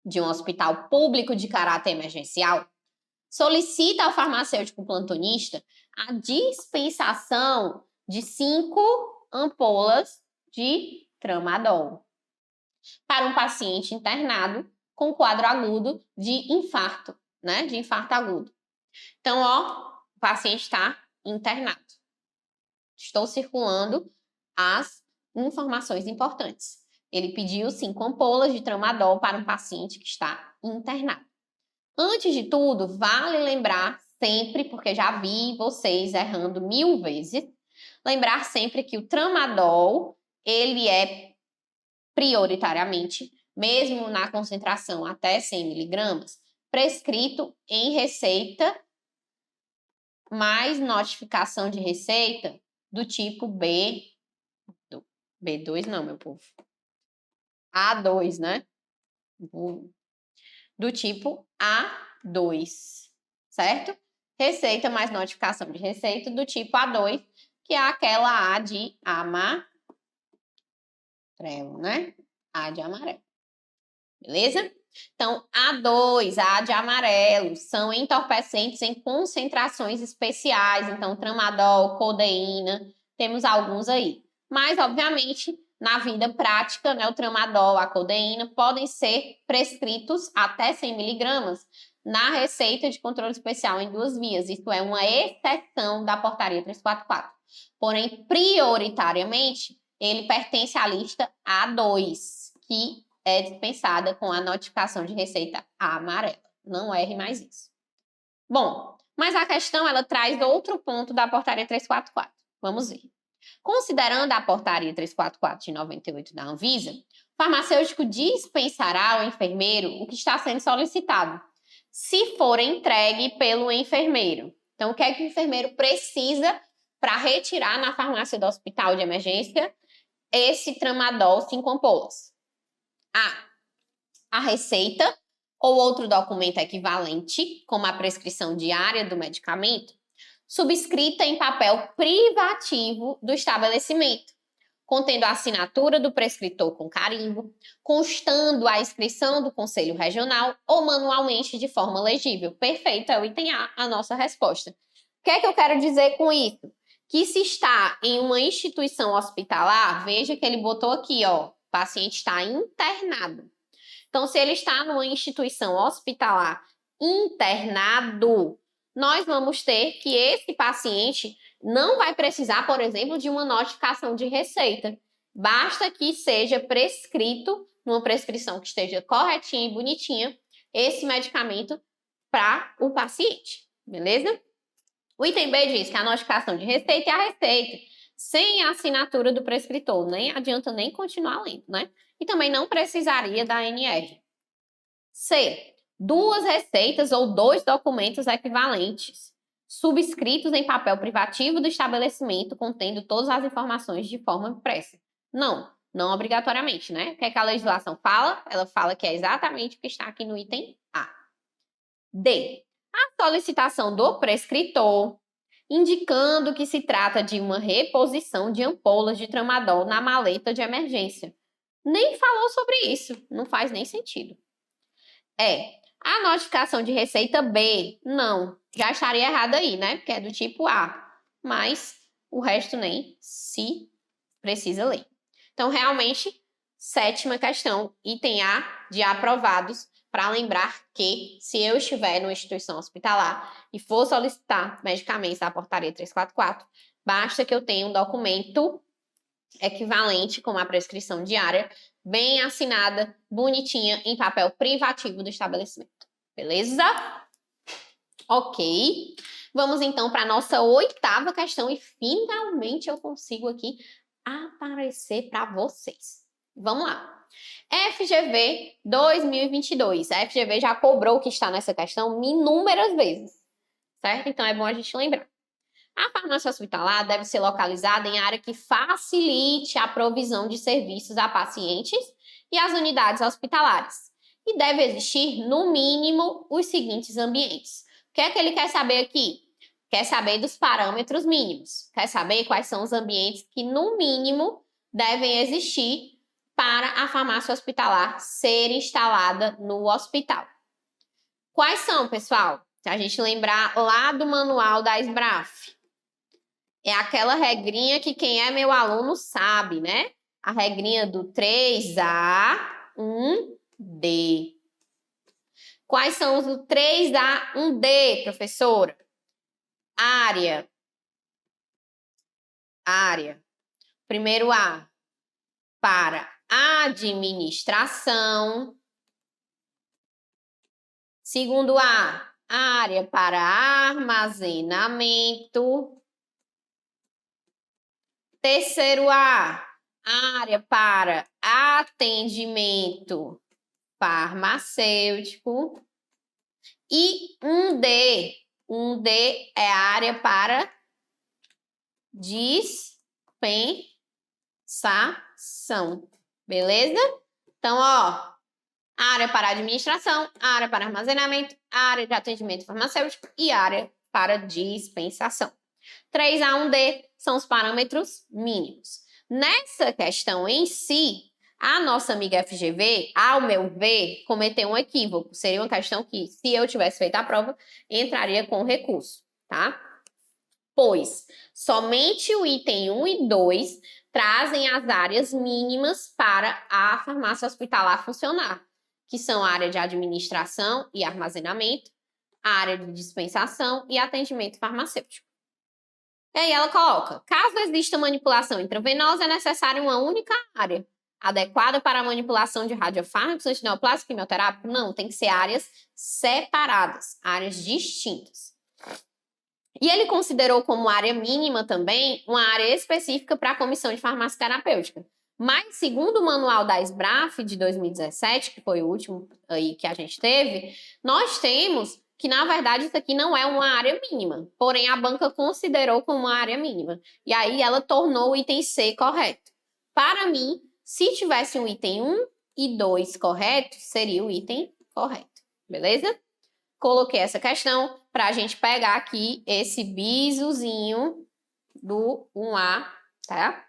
de um hospital público de caráter emergencial, solicita ao farmacêutico plantonista a dispensação de 5 ampolas de tramadol para um paciente internado com quadro agudo de infarto, né? De infarto agudo. Então, ó, o paciente está internado. Estou circulando as informações importantes. Ele pediu 5 ampolas de tramadol para um paciente que está internado. Antes de tudo, vale lembrar sempre, porque já vi vocês errando 1000 vezes, lembrar sempre que o tramadol, ele é prioritariamente, mesmo na concentração até 100 miligramas, prescrito em receita mais notificação de receita do tipo B2 não, meu povo. A2, né? Do tipo A2, certo? Receita mais notificação de receita do tipo A2, que é aquela A de amarelo, né? A de amarelo. Beleza? Então, A2, A de amarelo, são entorpecentes em concentrações especiais. Então, tramadol, codeína, temos alguns aí. Mas, obviamente, na vida prática, né, o tramadol, a codeína, podem ser prescritos até 100 miligramas na receita de controle especial em 2 vias. Isso é uma exceção da portaria 344. Porém, prioritariamente, ele pertence à lista A2, que é dispensada com a notificação de receita amarela. Não erre mais isso. Bom, mas a questão, ela traz outro ponto da portaria 344. Vamos ver. Considerando a portaria 344 de 98 da Anvisa, o farmacêutico dispensará ao enfermeiro o que está sendo solicitado, se for entregue pelo enfermeiro. Então, o que é que o enfermeiro precisa para retirar na farmácia do hospital de emergência esse tramadol 5 ampolas? A receita ou outro documento equivalente, como a prescrição diária do medicamento, subscrita em papel privativo do estabelecimento, contendo a assinatura do prescritor com carimbo, constando a inscrição do Conselho Regional ou manualmente de forma legível. Perfeito, é o item A, a nossa resposta. O que é que eu quero dizer com isso? Que se está em uma instituição hospitalar, veja que ele botou aqui, ó, o paciente está internado. Então, se ele está numa instituição hospitalar internado, nós vamos ter que esse paciente não vai precisar, por exemplo, de uma notificação de receita. Basta que seja prescrito, numa prescrição que esteja corretinha e bonitinha, esse medicamento para o paciente, beleza? O item B diz que a notificação de receita é a receita, sem a assinatura do prescritor. Nem adianta nem continuar lendo, né? E também não precisaria da ANR. C. Duas receitas ou dois documentos equivalentes, subscritos em papel privativo do estabelecimento, contendo todas as informações de forma impressa. Não, não obrigatoriamente, né? O que é que a legislação fala? Ela fala que é exatamente o que está aqui no item A. D. A solicitação do prescritor, indicando que se trata de uma reposição de ampolas de tramadol na maleta de emergência. Nem falou sobre isso, não faz nem sentido. A notificação de receita B, não, já estaria errado aí, né? Porque é do tipo A, mas o resto nem se precisa ler. Então, realmente, sétima questão, item A de aprovados, para lembrar que se eu estiver numa instituição hospitalar e for solicitar medicamentos da portaria 344, basta que eu tenha um documento equivalente com a prescrição diária, bem assinada, bonitinha, em papel privativo do estabelecimento. Beleza? Ok. Vamos então para a nossa oitava questão e finalmente eu consigo aqui aparecer para vocês. Vamos lá. FGV 2022. A FGV já cobrou o que está nessa questão inúmeras vezes, certo? Então é bom a gente lembrar. A farmácia hospitalar deve ser localizada em área que facilite a provisão de serviços a pacientes e às unidades hospitalares. E deve existir, no mínimo, os seguintes ambientes. O que é que ele quer saber aqui? Quer saber dos parâmetros mínimos. Quer saber quais são os ambientes que, no mínimo, devem existir para a farmácia hospitalar ser instalada no hospital. Quais são, pessoal? Se a gente lembrar lá do manual da SBRAF. É aquela regrinha que quem é meu aluno sabe, né? A regrinha do 3A, 1D. Quais são os do 3A, 1D, professora? Área. Primeiro A, para administração. Segundo A, área para armazenamento. Terceiro A, área para atendimento farmacêutico. E 1D é a área para dispensação. Beleza? Então, ó, área para administração, área para armazenamento, área de atendimento farmacêutico e área para dispensação. 3A, 1D são os parâmetros mínimos. Nessa questão em si, a nossa amiga FGV, ao meu ver, cometeu um equívoco. Seria uma questão que, se eu tivesse feito a prova, entraria com recurso, tá? Pois somente o item 1 e 2 trazem as áreas mínimas para a farmácia hospitalar funcionar, que são a área de administração e armazenamento, a área de dispensação e atendimento farmacêutico. E aí ela coloca, caso exista manipulação intravenosa, é necessária uma única área adequada para a manipulação de radiofármacos, antineoplásicos e quimioterápicos? Não, tem que ser áreas separadas, áreas distintas. E ele considerou como área mínima também uma área específica para a Comissão de Farmácia Terapêutica. Mas, segundo o manual da SBRAF de 2017, que foi o último aí que a gente teve, nós temos que, na verdade, isso aqui não é uma área mínima. Porém, a banca considerou como uma área mínima. E aí, ela tornou o item C correto. Para mim, se tivesse um item 1 e 2 correto, seria o item correto. Beleza? Coloquei essa questão para a gente pegar aqui esse bizuzinho do 1A, tá?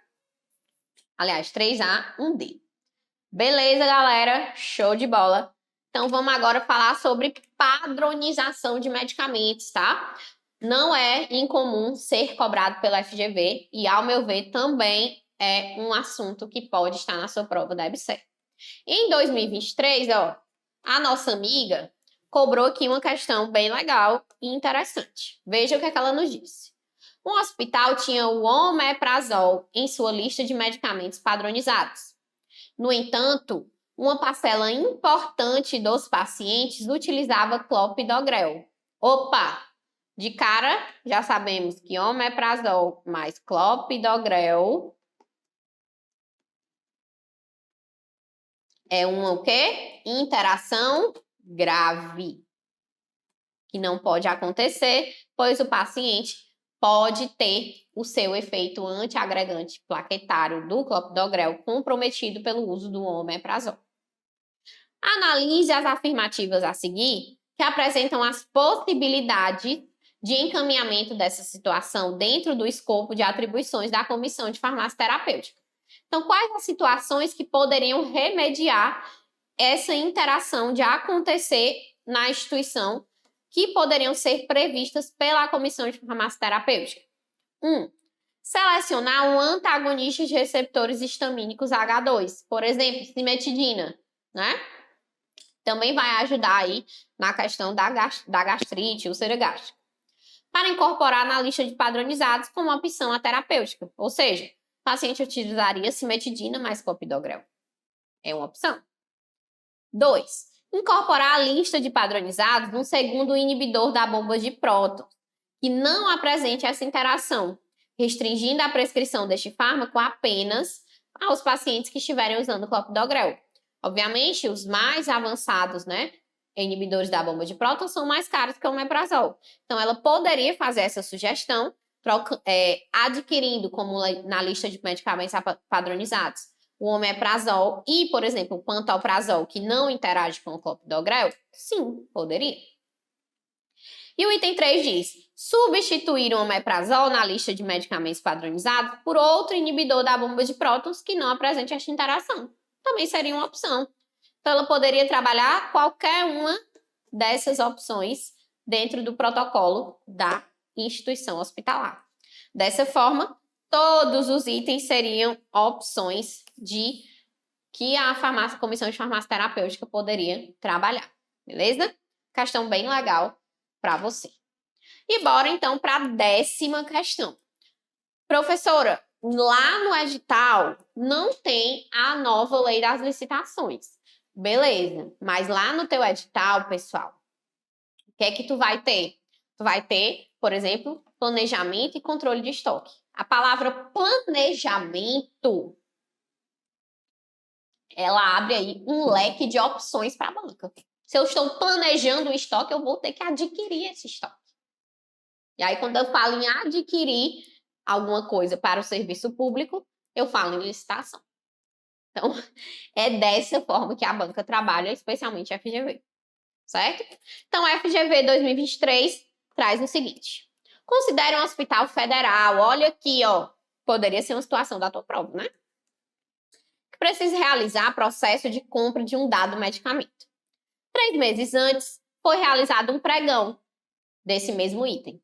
Aliás, 3A, 1D. Beleza, galera? Show de bola. Então, vamos agora falar sobre padronização de medicamentos, tá? Não é incomum ser cobrado pela FGV e, ao meu ver, também é um assunto que pode estar na sua prova da EBSERH. Em 2023, ó, a nossa amiga cobrou aqui uma questão bem legal e interessante. Veja o que é que ela nos disse. Um hospital tinha o omeprazol em sua lista de medicamentos padronizados. No entanto, uma parcela importante dos pacientes utilizava clopidogrel. Opa! De cara, já sabemos que omeprazol mais clopidogrel é uma o quê? Interação grave, que não pode acontecer, pois o paciente pode ter o seu efeito antiagregante plaquetário do clopidogrel comprometido pelo uso do omeprazol. Analise as afirmativas a seguir, que apresentam as possibilidades de encaminhamento dessa situação dentro do escopo de atribuições da Comissão de Farmácia Terapêutica. Então, quais as situações que poderiam remediar essa interação de acontecer na instituição que poderiam ser previstas pela Comissão de Farmácia Terapêutica? 1. Selecionar um antagonista de receptores histamínicos H2, por exemplo, cimetidina, né? Também vai ajudar aí na questão da gastrite, úlcera gástrica. Para incorporar na lista de padronizados como opção a terapêutica, ou seja, o paciente utilizaria cimetidina mais clopidogrel. É uma opção. 2. Incorporar a lista de padronizados um segundo inibidor da bomba de prótons, que não apresente essa interação, restringindo a prescrição deste fármaco apenas aos pacientes que estiverem usando clopidogrel. Obviamente, os mais avançados, né, inibidores da bomba de prótons são mais caros que o omeprazol. Então, ela poderia fazer essa sugestão, adquirindo como na lista de medicamentos padronizados o omeprazol e, por exemplo, o pantoprazol, que não interage com o clopidogrel? Sim, poderia. E o item 3 diz: substituir o omeprazol na lista de medicamentos padronizados por outro inibidor da bomba de prótons que não apresente esta interação. Também seria uma opção. Então, ela poderia trabalhar qualquer uma dessas opções dentro do protocolo da instituição hospitalar. Dessa forma, todos os itens seriam opções de que a Comissão de Farmácia Terapêutica poderia trabalhar. Beleza? Questão bem legal para você. E bora, então, para a 10ª questão. Professora, lá no edital não tem a nova lei das licitações. Beleza, mas lá no teu edital, pessoal, o que é que tu vai ter? Tu vai ter, por exemplo, planejamento e controle de estoque. A palavra planejamento, ela abre aí um leque de opções para a banca. Se eu estou planejando o estoque, eu vou ter que adquirir esse estoque. E aí, quando eu falo em adquirir alguma coisa para o serviço público, eu falo em licitação. Então, é dessa forma que a banca trabalha, especialmente a FGV, certo? Então, a FGV 2023 traz o seguinte: considere um hospital federal, olha aqui, ó, poderia ser uma situação da tua prova, né? Que precisa realizar processo de compra de um dado medicamento. 3 meses antes, foi realizado um pregão desse mesmo item,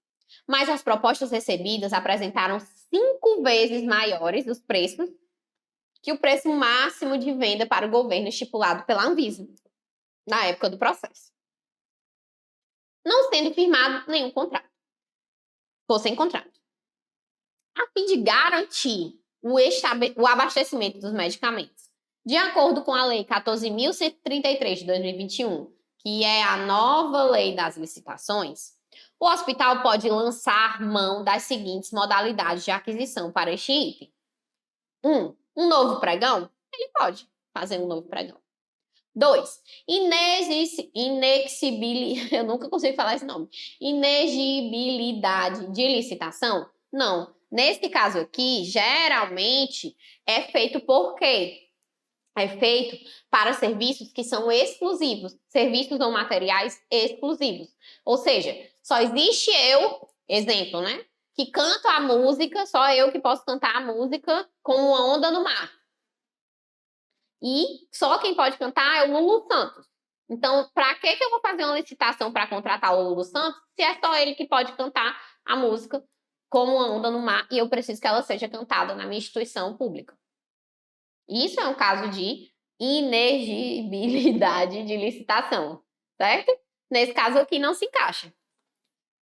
mas as propostas recebidas apresentaram 5 vezes maiores os preços que o preço máximo de venda para o governo estipulado pela Anvisa, na época do processo. Não sendo firmado nenhum contrato. Ficou sem contrato. A fim de garantir o abastecimento dos medicamentos, de acordo com a Lei 14.133 de 2021, que é a nova lei das licitações, o hospital pode lançar mão das seguintes modalidades de aquisição para este item. 1. Um novo pregão? Ele pode fazer um novo pregão. 2. Eu nunca consigo falar esse nome. Inegibilidade de licitação? Não. Nesse caso aqui, geralmente, é feito por quê? É feito para serviços que são exclusivos, serviços ou materiais exclusivos. Ou seja, só existe eu, exemplo, né? Que canto a música, só eu que posso cantar a música com uma onda no mar. E só quem pode cantar é o Lulu Santos. Então, para que eu vou fazer uma licitação para contratar o Lulu Santos se é só ele que pode cantar a música Como uma Onda no Mar e eu preciso que ela seja cantada na minha instituição pública? Isso é um caso de inegibilidade de licitação, certo? Nesse caso aqui não se encaixa.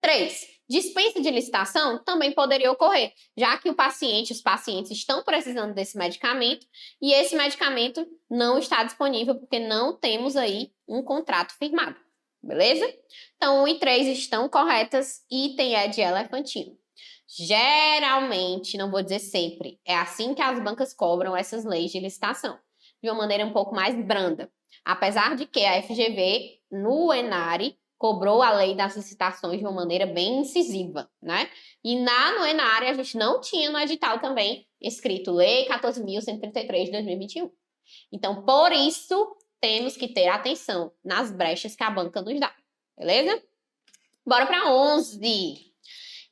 3. Dispensa de licitação também poderia ocorrer, já que os pacientes estão precisando desse medicamento e esse medicamento não está disponível porque não temos aí um contrato firmado, beleza? Então, 1 e 3 estão corretas, item é de elefantinho. Geralmente, não vou dizer sempre, é assim que as bancas cobram essas leis de licitação, de uma maneira um pouco mais branda. Apesar de que a FGV, no Enare, cobrou a lei das licitações de uma maneira bem incisiva, né? E no Enare a gente não tinha no edital também escrito Lei 14.133 de 2021. Então, por isso, temos que ter atenção nas brechas que a banca nos dá, beleza? Bora para 11. E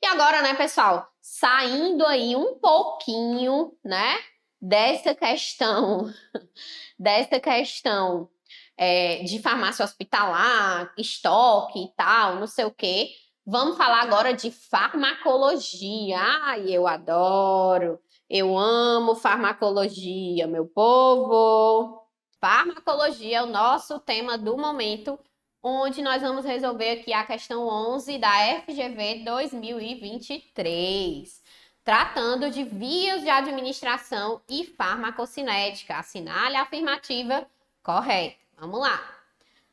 agora, né, pessoal, saindo aí um pouquinho, né, dessa questão de farmácia hospitalar, estoque e tal, não sei o quê. Vamos falar agora de farmacologia. Ai, eu adoro, eu amo farmacologia, meu povo. Farmacologia é o nosso tema do momento, onde nós vamos resolver aqui a questão 11 da FGV 2023. Tratando de vias de administração e farmacocinética. Assinale a afirmativa correta. Vamos lá.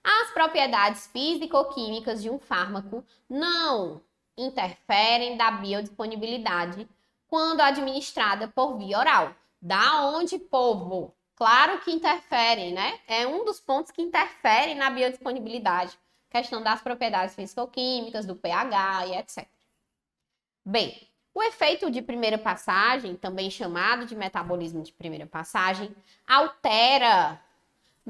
As propriedades físico-químicas de um fármaco não interferem da biodisponibilidade quando administrada por via oral. Da onde, povo? Claro que interferem, né? É um dos pontos que interferem na biodisponibilidade. Questão das propriedades físico-químicas, do pH e etc. Bem, o efeito de primeira passagem, também chamado de metabolismo de primeira passagem, altera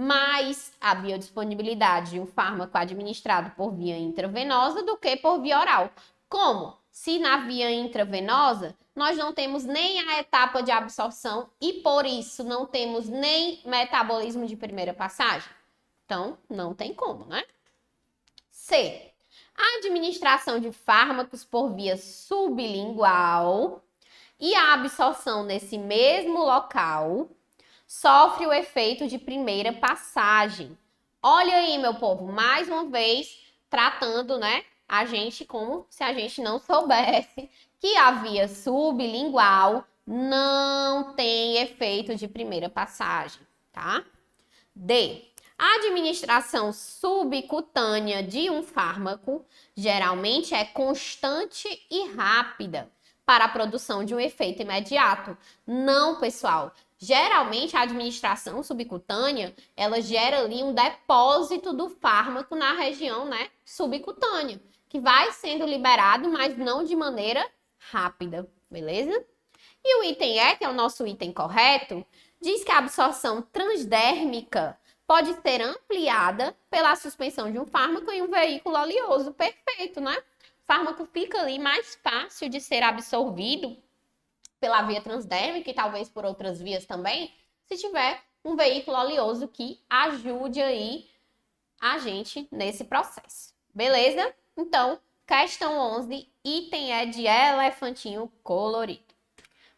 mais a biodisponibilidade de um fármaco administrado por via intravenosa do que por via oral. Como? Se na via intravenosa nós não temos nem a etapa de absorção e por isso não temos nem metabolismo de primeira passagem. Então, não tem como, né? C. A administração de fármacos por via sublingual e a absorção nesse mesmo local sofre o efeito de primeira passagem. Olha aí, meu povo, mais uma vez tratando, né, a gente como se a gente não soubesse que a via sublingual não tem efeito de primeira passagem, tá? D. A administração subcutânea de um fármaco geralmente é constante e rápida para a produção de um efeito imediato. Não, pessoal. Geralmente, a administração subcutânea, ela gera ali um depósito do fármaco na região, né, subcutânea, que vai sendo liberado, mas não de maneira rápida, beleza? E o item E, que é o nosso item correto, diz que a absorção transdérmica pode ser ampliada pela suspensão de um fármaco em um veículo oleoso. Perfeito, né? O fármaco fica ali mais fácil de ser absorvido pela via transdérmica e talvez por outras vias também, se tiver um veículo oleoso que ajude aí a gente nesse processo. Beleza? Então, questão 11, item é de elefantinho colorido.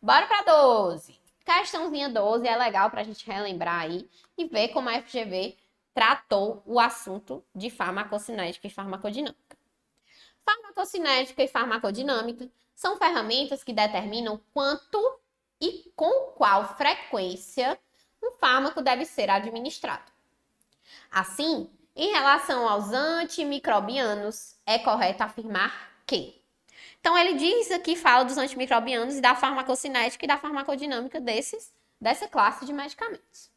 Bora para 12. Questãozinha 12 é legal para a gente relembrar aí e ver como a FGV tratou o assunto de farmacocinética e farmacodinâmica. Farmacocinética e farmacodinâmica são ferramentas que determinam quanto e com qual frequência um fármaco deve ser administrado. Assim, em relação aos antimicrobianos, é correto afirmar que. Então, ele diz aqui, fala dos antimicrobianos e da farmacocinética e da farmacodinâmica dessa classe de medicamentos.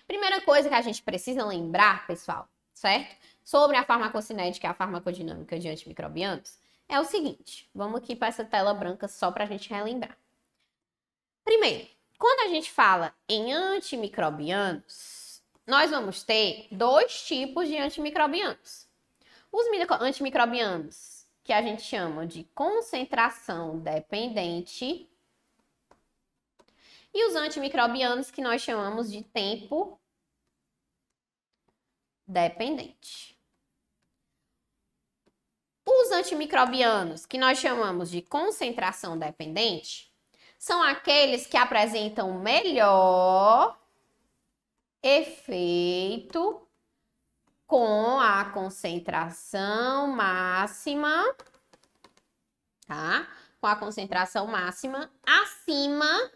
Primeira coisa que a gente precisa lembrar, pessoal, certo? Sobre a farmacocinética e a farmacodinâmica de antimicrobianos, é o seguinte, vamos aqui para essa tela branca só para a gente relembrar. Primeiro, quando a gente fala em antimicrobianos, nós vamos ter dois tipos de antimicrobianos. Os antimicrobianos que a gente chama de concentração dependente E os antimicrobianos que nós chamamos de tempo dependente. Os antimicrobianos que nós chamamos de concentração dependente são aqueles que apresentam melhor efeito com a concentração máxima, tá? Com a concentração máxima acima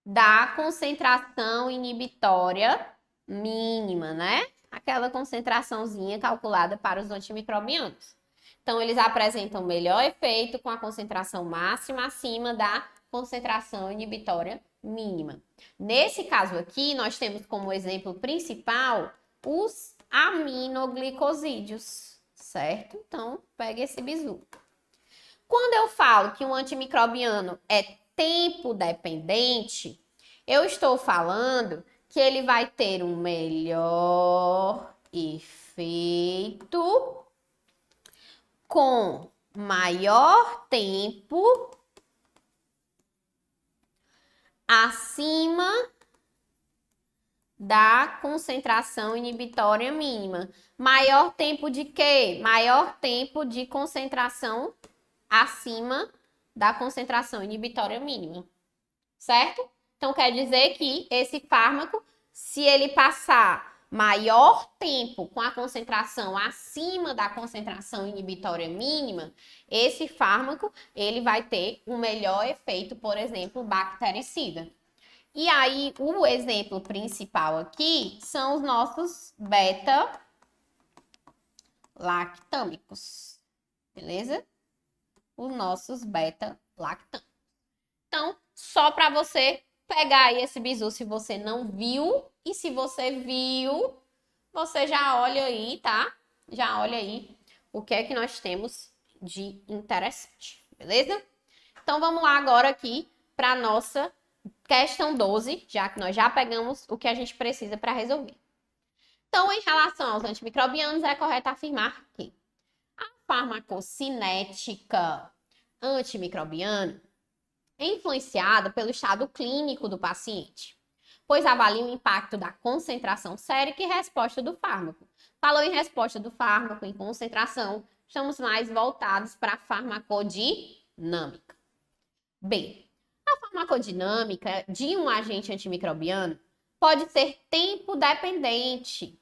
da concentração inibitória mínima, né? Aquela concentraçãozinha calculada para os antimicrobianos. Então, eles apresentam melhor efeito com a concentração máxima acima da concentração inibitória mínima. Nesse caso aqui, nós temos como exemplo principal os aminoglicosídeos, certo? Então, pega esse bizu. Quando eu falo que um antimicrobiano é tempo dependente, eu estou falando que ele vai ter um melhor efeito com maior tempo acima da concentração inibitória mínima. Maior tempo de quê? Maior tempo de concentração acima da concentração inibitória mínima, certo? Então, quer dizer que esse fármaco, se ele passar maior tempo com a concentração acima da concentração inibitória mínima, esse fármaco, ele vai ter um melhor efeito, por exemplo, bactericida. E aí, o exemplo principal aqui são os nossos beta-lactâmicos, beleza? Os nossos beta-lactâmicos. Então, só para você pegar aí esse bizu se você não viu, e se você viu, você já olha aí, tá? Já olha aí o que é que nós temos de interessante, beleza? Então, vamos lá agora aqui para a nossa questão 12, já que nós já pegamos o que a gente precisa para resolver. Então, em relação aos antimicrobianos, é correto afirmar que a farmacocinética antimicrobiana é influenciada pelo estado clínico do paciente, pois avalia o impacto da concentração sérica e resposta do fármaco. Falou em resposta do fármaco, em concentração, estamos mais voltados para a farmacodinâmica. B. A farmacodinâmica de um agente antimicrobiano pode ser tempo dependente,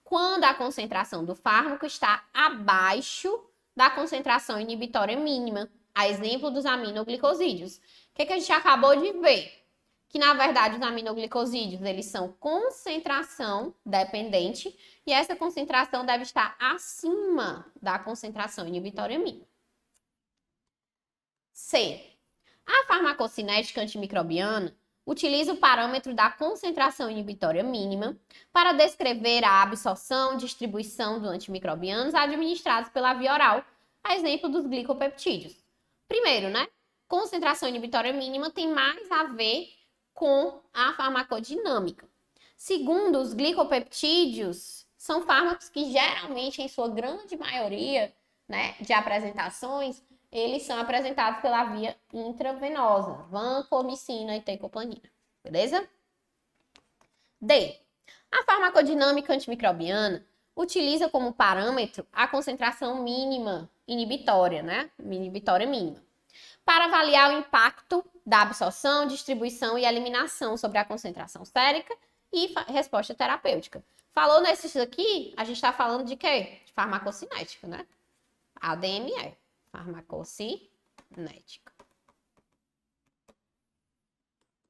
quando a concentração do fármaco está abaixo da concentração inibitória mínima, a exemplo dos aminoglicosídeos. O que a gente acabou de ver? Que, na verdade, os aminoglicosídeos, eles são concentração dependente e essa concentração deve estar acima da concentração inibitória mínima. C. A farmacocinética antimicrobiana utiliza o parâmetro da concentração inibitória mínima para descrever a absorção e distribuição dos antimicrobianos administrados pela via oral, a exemplo dos glicopeptídeos. Primeiro, né? Concentração inibitória mínima tem mais a ver com a farmacodinâmica. Segundo, os glicopeptídeos são fármacos que geralmente, em sua grande maioria, né, de apresentações, eles são apresentados pela via intravenosa, vancomicina e tecoplanina, beleza? D. A farmacodinâmica antimicrobiana utiliza como parâmetro a concentração mínima inibitória, né? Inibitória mínima, para avaliar o impacto da absorção, distribuição e eliminação sobre a concentração sérica e resposta terapêutica. Falou nesses aqui, a gente está falando de quê? De farmacocinética, né? ADME, farmacocinética.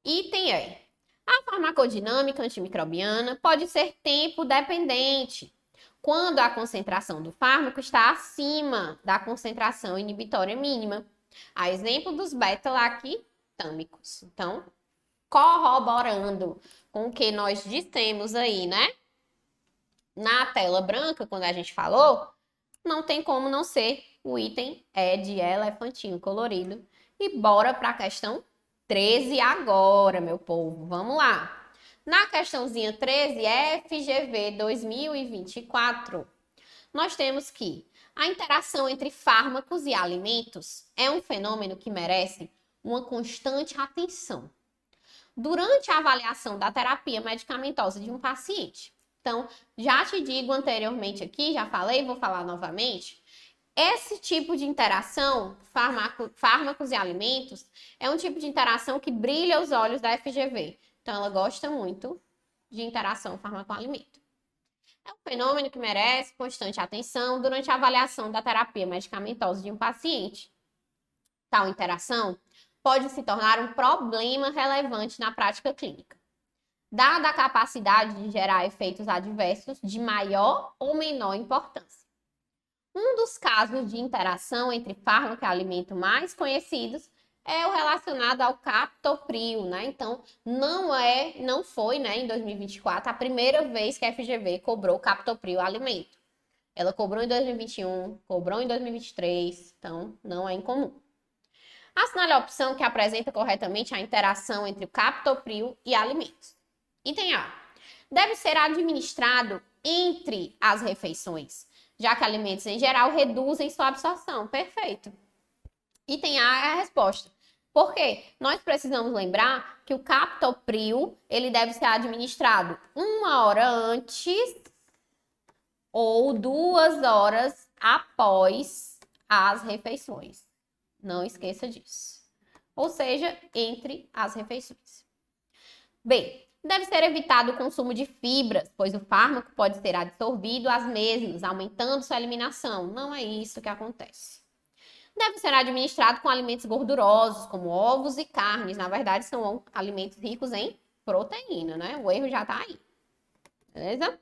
Item E. A farmacodinâmica antimicrobiana pode ser tempo dependente, quando a concentração do fármaco está acima da concentração inibitória mínima, a exemplo dos beta-lactâmicos. Então, corroborando com o que nós dissemos aí, né? Na tela branca, quando a gente falou, não tem como não ser o item E de elefantinho colorido. E bora para a questão 13 agora, meu povo. Vamos lá. Na questãozinha 13, FGV 2024, nós temos que a interação entre fármacos e alimentos é um fenômeno que merece uma constante atenção. durante a avaliação da terapia medicamentosa de um paciente. Então, já te digo anteriormente aqui, já falei, vou falar novamente, esse tipo de interação, fármacos e alimentos, é um tipo de interação que brilha os olhos da FGV. Então, ela gosta muito de interação fármaco-alimento. É um fenômeno que merece constante atenção durante a avaliação da terapia medicamentosa de um paciente. Tal interação pode se tornar um problema relevante na prática clínica, dada a capacidade de gerar efeitos adversos de maior ou menor importância. Um dos casos de interação entre fármaco e alimento mais conhecidos é o relacionado ao captopril, né? Então, não foi, né, em 2024, a primeira vez que a FGV cobrou captopril alimento. Ela cobrou em 2021, cobrou em 2023, então não é incomum. Assinale a opção que apresenta corretamente a interação entre o captopril e alimentos. Item A. Deve ser administrado entre as refeições, já que alimentos em geral reduzem sua absorção. Perfeito. Item A é a resposta. Por quê? Nós precisamos lembrar que o captopril, ele deve ser administrado 1 hora antes ou 2 horas após as refeições. Não esqueça disso. Ou seja, entre as refeições. B. Deve ser evitado o consumo de fibras, pois o fármaco pode ser absorvido às mesmas, aumentando sua eliminação. Não é isso que acontece. Deve ser administrado com alimentos gordurosos, como ovos e carnes. Na verdade, são alimentos ricos em proteína, né? O erro já tá aí. Beleza?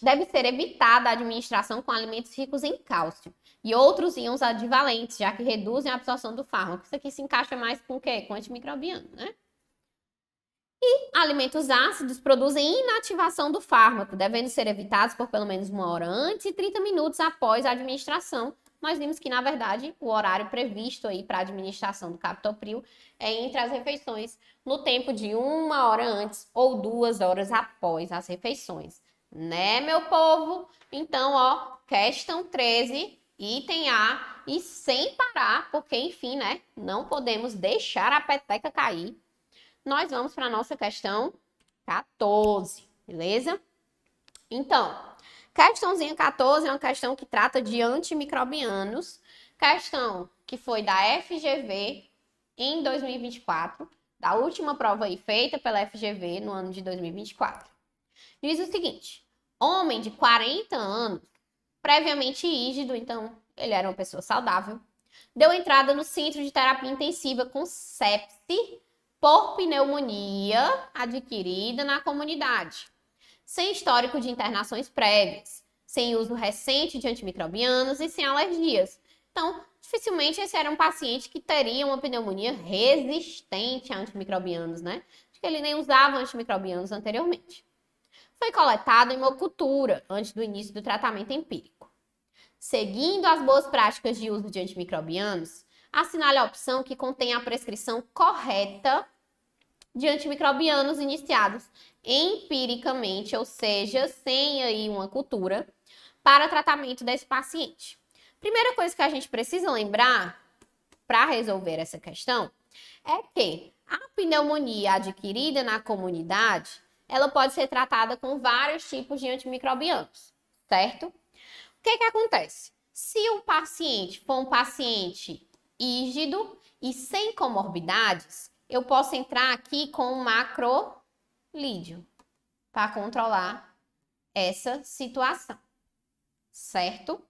Deve ser evitada a administração com alimentos ricos em cálcio e outros íons advalentes, já que reduzem a absorção do fármaco. Isso aqui se encaixa mais com o quê? Com antimicrobiano, né? E alimentos ácidos produzem inativação do fármaco, devendo ser evitados por pelo menos 1 hora antes e 30 minutos após a administração. Nós vimos que, na verdade, o horário previsto aí para a administração do captopril é entre as refeições, no tempo de 1 hora antes ou 2 horas após as refeições. Né, meu povo? Então, ó, questão 13, item A, e sem parar, porque, enfim, né, não podemos deixar a peteca cair. Nós vamos para a nossa questão 14, beleza? Então, questãozinha 14 é uma questão que trata de antimicrobianos, questão que foi da FGV em 2024, da última prova aí feita pela FGV no ano de 2024. Diz o seguinte: homem de 40 anos, previamente ígido, então ele era uma pessoa saudável, deu entrada no centro de terapia intensiva com sepse por pneumonia adquirida na comunidade, sem histórico de internações prévias, sem uso recente de antimicrobianos e sem alergias. Então, dificilmente esse era um paciente que teria uma pneumonia resistente a antimicrobianos, né? Acho que ele nem usava antimicrobianos anteriormente. Foi coletado em hemocultura antes do início do tratamento empírico. Seguindo as boas práticas de uso de antimicrobianos, assinale a opção que contém a prescrição correta de antimicrobianos iniciados empiricamente, ou seja, sem aí uma cultura, para tratamento desse paciente. Primeira coisa que a gente precisa lembrar para resolver essa questão é que a pneumonia adquirida na comunidade, ela pode ser tratada com vários tipos de antimicrobianos, certo? O que acontece? Se o paciente for um paciente ígido e sem comorbidades, eu posso entrar aqui com um macrolídeo para controlar essa situação, certo? O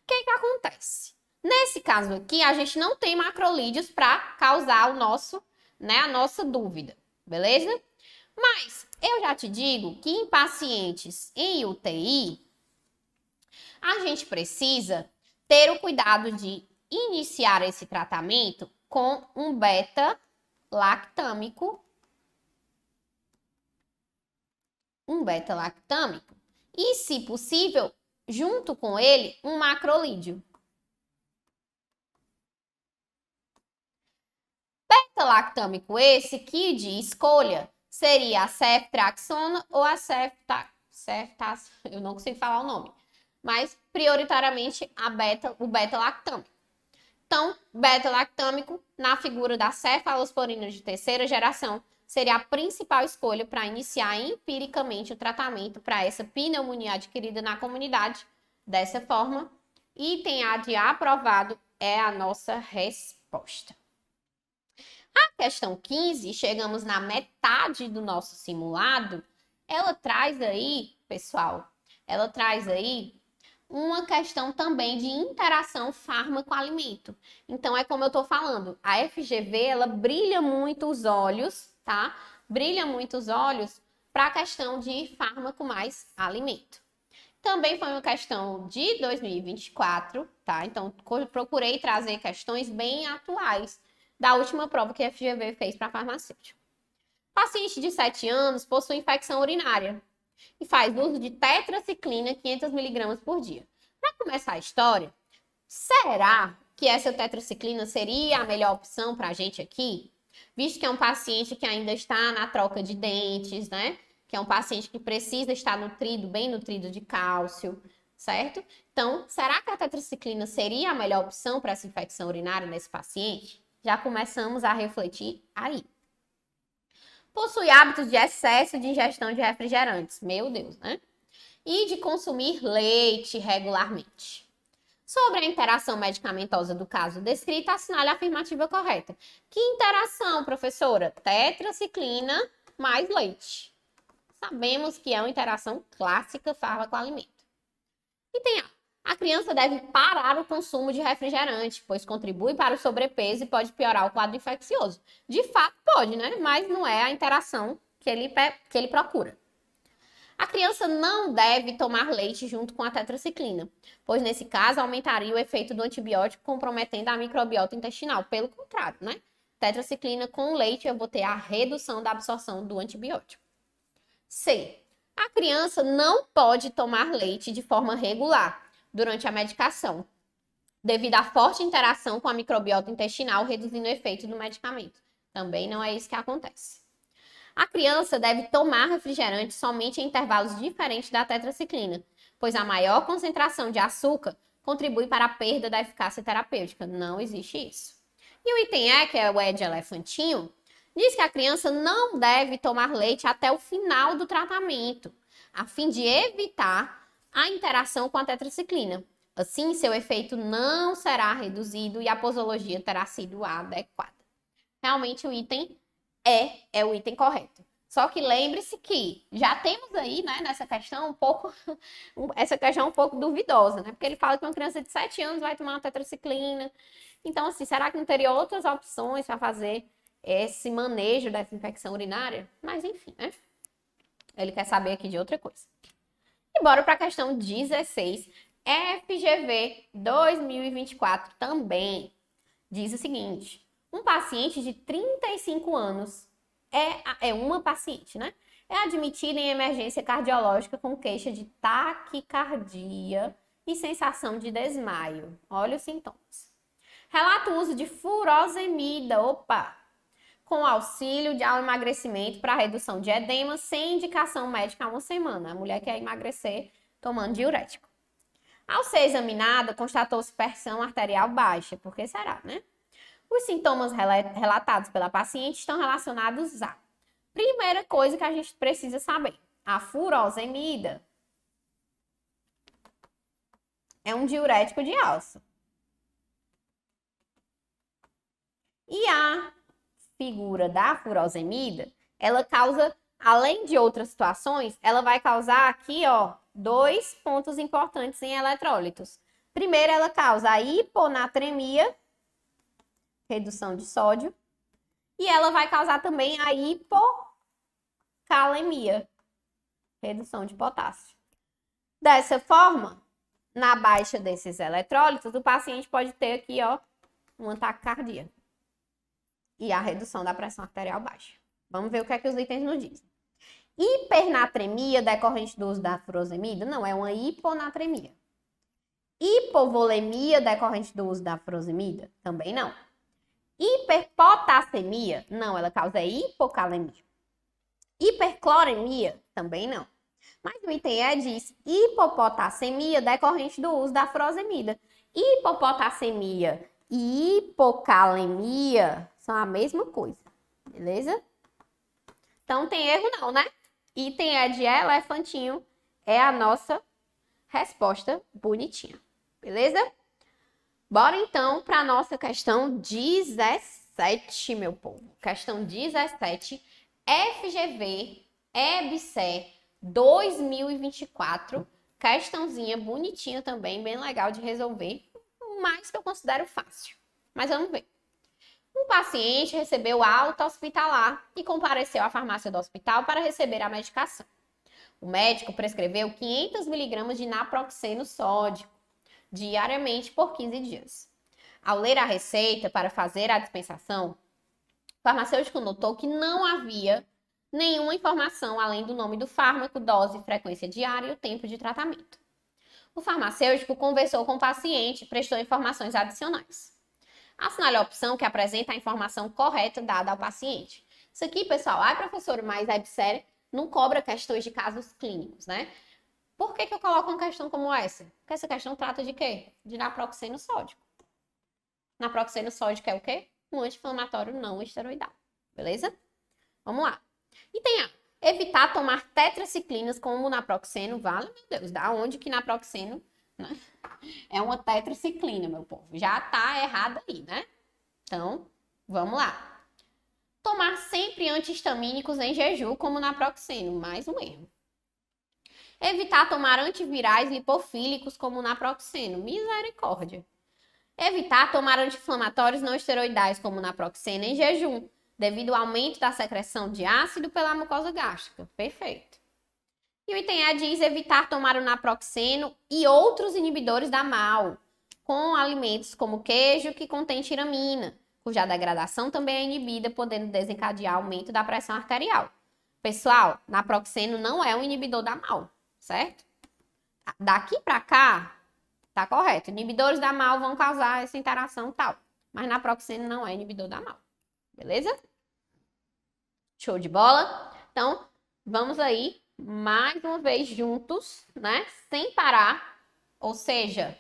que acontece? Nesse caso aqui, a gente não tem macrolídeos para causar a nossa dúvida, beleza? Mas eu já te digo que em pacientes em UTI, a gente precisa ter o cuidado de iniciar esse tratamento com um beta-lactâmico. E, se possível, junto com ele, um macrolídeo. Beta-lactâmico esse que de escolha seria a ceftriaxona ou a eu não consigo falar o nome, mas prioritariamente o beta-lactâmico. Então, beta-lactâmico, na figura da cefalosporina de terceira geração, seria a principal escolha para iniciar empiricamente o tratamento para essa pneumonia adquirida na comunidade. Dessa forma, item A de aprovado é a nossa resposta. A questão 15, chegamos na metade do nosso simulado, ela traz aí, pessoal, ela traz aí uma questão também de interação fármaco-alimento. Então, é como eu tô falando, a FGV, ela brilha muito os olhos, tá? Brilha muito os olhos para a questão de fármaco mais alimento. Também foi uma questão de 2024, tá? Então, procurei trazer questões bem atuais da última prova que a FGV fez para farmacêutico. Paciente de 7 anos possui infecção urinária e faz uso de tetraciclina 500 mg por dia. Para começar a história, será que essa tetraciclina seria a melhor opção para a gente aqui? Visto que é um paciente que ainda está na troca de dentes, né? Que é um paciente que precisa estar nutrido, bem nutrido de cálcio, certo? Então, será que a tetraciclina seria a melhor opção para essa infecção urinária nesse paciente? Já começamos a refletir aí. Possui hábitos de excesso de ingestão de refrigerantes, meu Deus, né? E de consumir leite regularmente. Sobre a interação medicamentosa do caso descrito, assinale a afirmativa correta. Que interação, professora? Tetraciclina mais leite. Sabemos que é uma interação clássica fármaco-alimento. Item A. A criança deve parar o consumo de refrigerante, pois contribui para o sobrepeso e pode piorar o quadro infeccioso. De fato, pode, né? Mas não é a interação que ele procura. A criança não deve tomar leite junto com a tetraciclina, pois nesse caso aumentaria o efeito do antibiótico, comprometendo a microbiota intestinal. Pelo contrário, né? Tetraciclina com leite eu vou ter a redução da absorção do antibiótico. C. A criança não pode tomar leite de forma regular durante a medicação, devido à forte interação com a microbiota intestinal, reduzindo o efeito do medicamento. Também não é isso que acontece. A criança deve tomar refrigerante somente em intervalos diferentes da tetraciclina, pois a maior concentração de açúcar contribui para a perda da eficácia terapêutica. Não existe isso. E o item E, que é o E de elefantinho, diz que a criança não deve tomar leite até o final do tratamento, a fim de evitar a interação com a tetraciclina. Assim, seu efeito não será reduzido e a posologia terá sido adequada. Realmente, o item é o item correto. Só que lembre-se que já temos aí, né, nessa questão essa questão um pouco duvidosa, né? Porque ele fala que uma criança de 7 anos vai tomar uma tetraciclina. Então, assim, será que não teria outras opções para fazer esse manejo dessa infecção urinária? Mas, enfim, né? Ele quer saber aqui de outra coisa. E bora para a questão 16, FGV 2024 também. Diz o seguinte: um paciente de 35 anos é uma paciente, né? É admitida em emergência cardiológica com queixa de taquicardia e sensação de desmaio. Olha os sintomas. Relata o uso de furosemida, com auxílio ao emagrecimento para redução de edema, sem indicação médica há uma semana. A mulher quer emagrecer tomando diurético. Ao ser examinada, constatou-se pressão arterial baixa. Por que será, né? Os sintomas relatados pela paciente estão relacionados a... Primeira coisa que a gente precisa saber. A furosemida é um diurético de alça. E a figura da furosemida, ela causa, além de outras situações, ela vai causar aqui, ó, 2 pontos importantes em eletrólitos. Primeiro, ela causa a hiponatremia, redução de sódio, e ela vai causar também a hipocalemia, redução de potássio. Dessa forma, na baixa desses eletrólitos, o paciente pode ter aqui, ó, um ataque cardíaco e a redução da pressão arterial baixa. Vamos ver o que é que os itens nos dizem. Hipernatremia decorrente do uso da furosemida? Não, é uma hiponatremia. Hipovolemia decorrente do uso da furosemida? Também não. Hiperpotassemia? Não, ela causa hipocalemia. Hipercloremia? Também não. Mas o item E diz hipopotassemia decorrente do uso da furosemida. Hipopotassemia e hipocalemia são a mesma coisa, beleza? Então, tem erro não, né? Item é de elefantinho, é a nossa resposta bonitinha, beleza? Bora então para a nossa questão 17, meu povo. Questão 17, FGV, EBSER 2024. Questãozinha bonitinha também, bem legal de resolver, mas que eu considero fácil. Mas vamos ver. Um paciente recebeu alta hospitalar e compareceu à farmácia do hospital para receber a medicação. O médico prescreveu 500 miligramas de naproxeno sódico diariamente por 15 dias. Ao ler a receita para fazer a dispensação, o farmacêutico notou que não havia nenhuma informação além do nome do fármaco, dose, frequência diária e o tempo de tratamento. O farmacêutico conversou com o paciente e prestou informações adicionais. Assinale a opção que apresenta a informação correta dada ao paciente. Isso aqui, pessoal, professor, mas a EBSER não cobra questões de casos clínicos, né? Por que eu coloco uma questão como essa? Porque essa questão trata de quê? De naproxeno sódico. Naproxeno sódico é o quê? Um anti-inflamatório não esteroidal. Beleza? Vamos lá. Item A. Evitar tomar tetraciclinas como naproxeno. Vale, meu Deus, da onde que naproxeno, né? É uma tetraciclina, meu povo. Já tá errado aí, né? Então, vamos lá. Tomar sempre antihistamínicos em jejum como naproxeno. Mais um erro. Evitar tomar antivirais lipofílicos como naproxeno. Misericórdia. Evitar tomar anti-inflamatórios não esteroidais como naproxeno em jejum, devido ao aumento da secreção de ácido pela mucosa gástrica. Perfeito. E o item E diz evitar tomar o naproxeno e outros inibidores da MAO, com alimentos como queijo que contém tiramina, cuja degradação também é inibida, podendo desencadear aumento da pressão arterial. Pessoal, naproxeno não é um inibidor da MAO, certo? Daqui para cá, tá correto. Inibidores da MAO vão causar essa interação tal, mas naproxeno não é inibidor da MAO. Beleza? Show de bola? Então, vamos aí mais uma vez juntos, né? Sem parar, ou seja,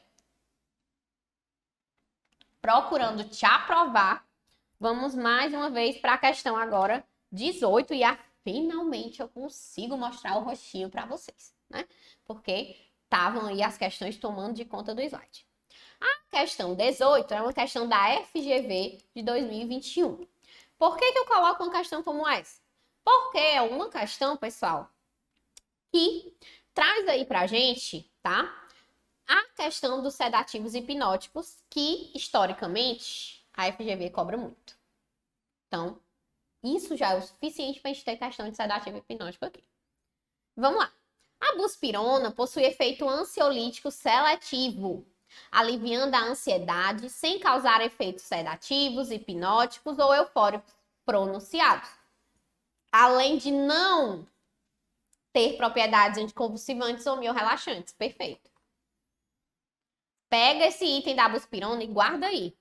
procurando te aprovar. Vamos mais uma vez para a questão agora 18 e finalmente eu consigo mostrar o rostinho para vocês, né? Porque estavam aí as questões tomando de conta do slide. A questão 18 é uma questão da FGV de 2021. Por que eu coloco uma questão como essa? Porque é uma questão, pessoal, que traz aí pra gente, tá? A questão dos sedativos hipnóticos, que, historicamente, a FGV cobra muito. Então, isso já é o suficiente para a gente ter questão de sedativo hipnótico aqui. Vamos lá. A buspirona possui efeito ansiolítico seletivo, aliviando a ansiedade sem causar efeitos sedativos, hipnóticos ou eufóricos pronunciados. Além de não ter propriedades anticonvulsivantes ou miorrelaxantes. Perfeito. Pega esse item da buspirona e guarda aí.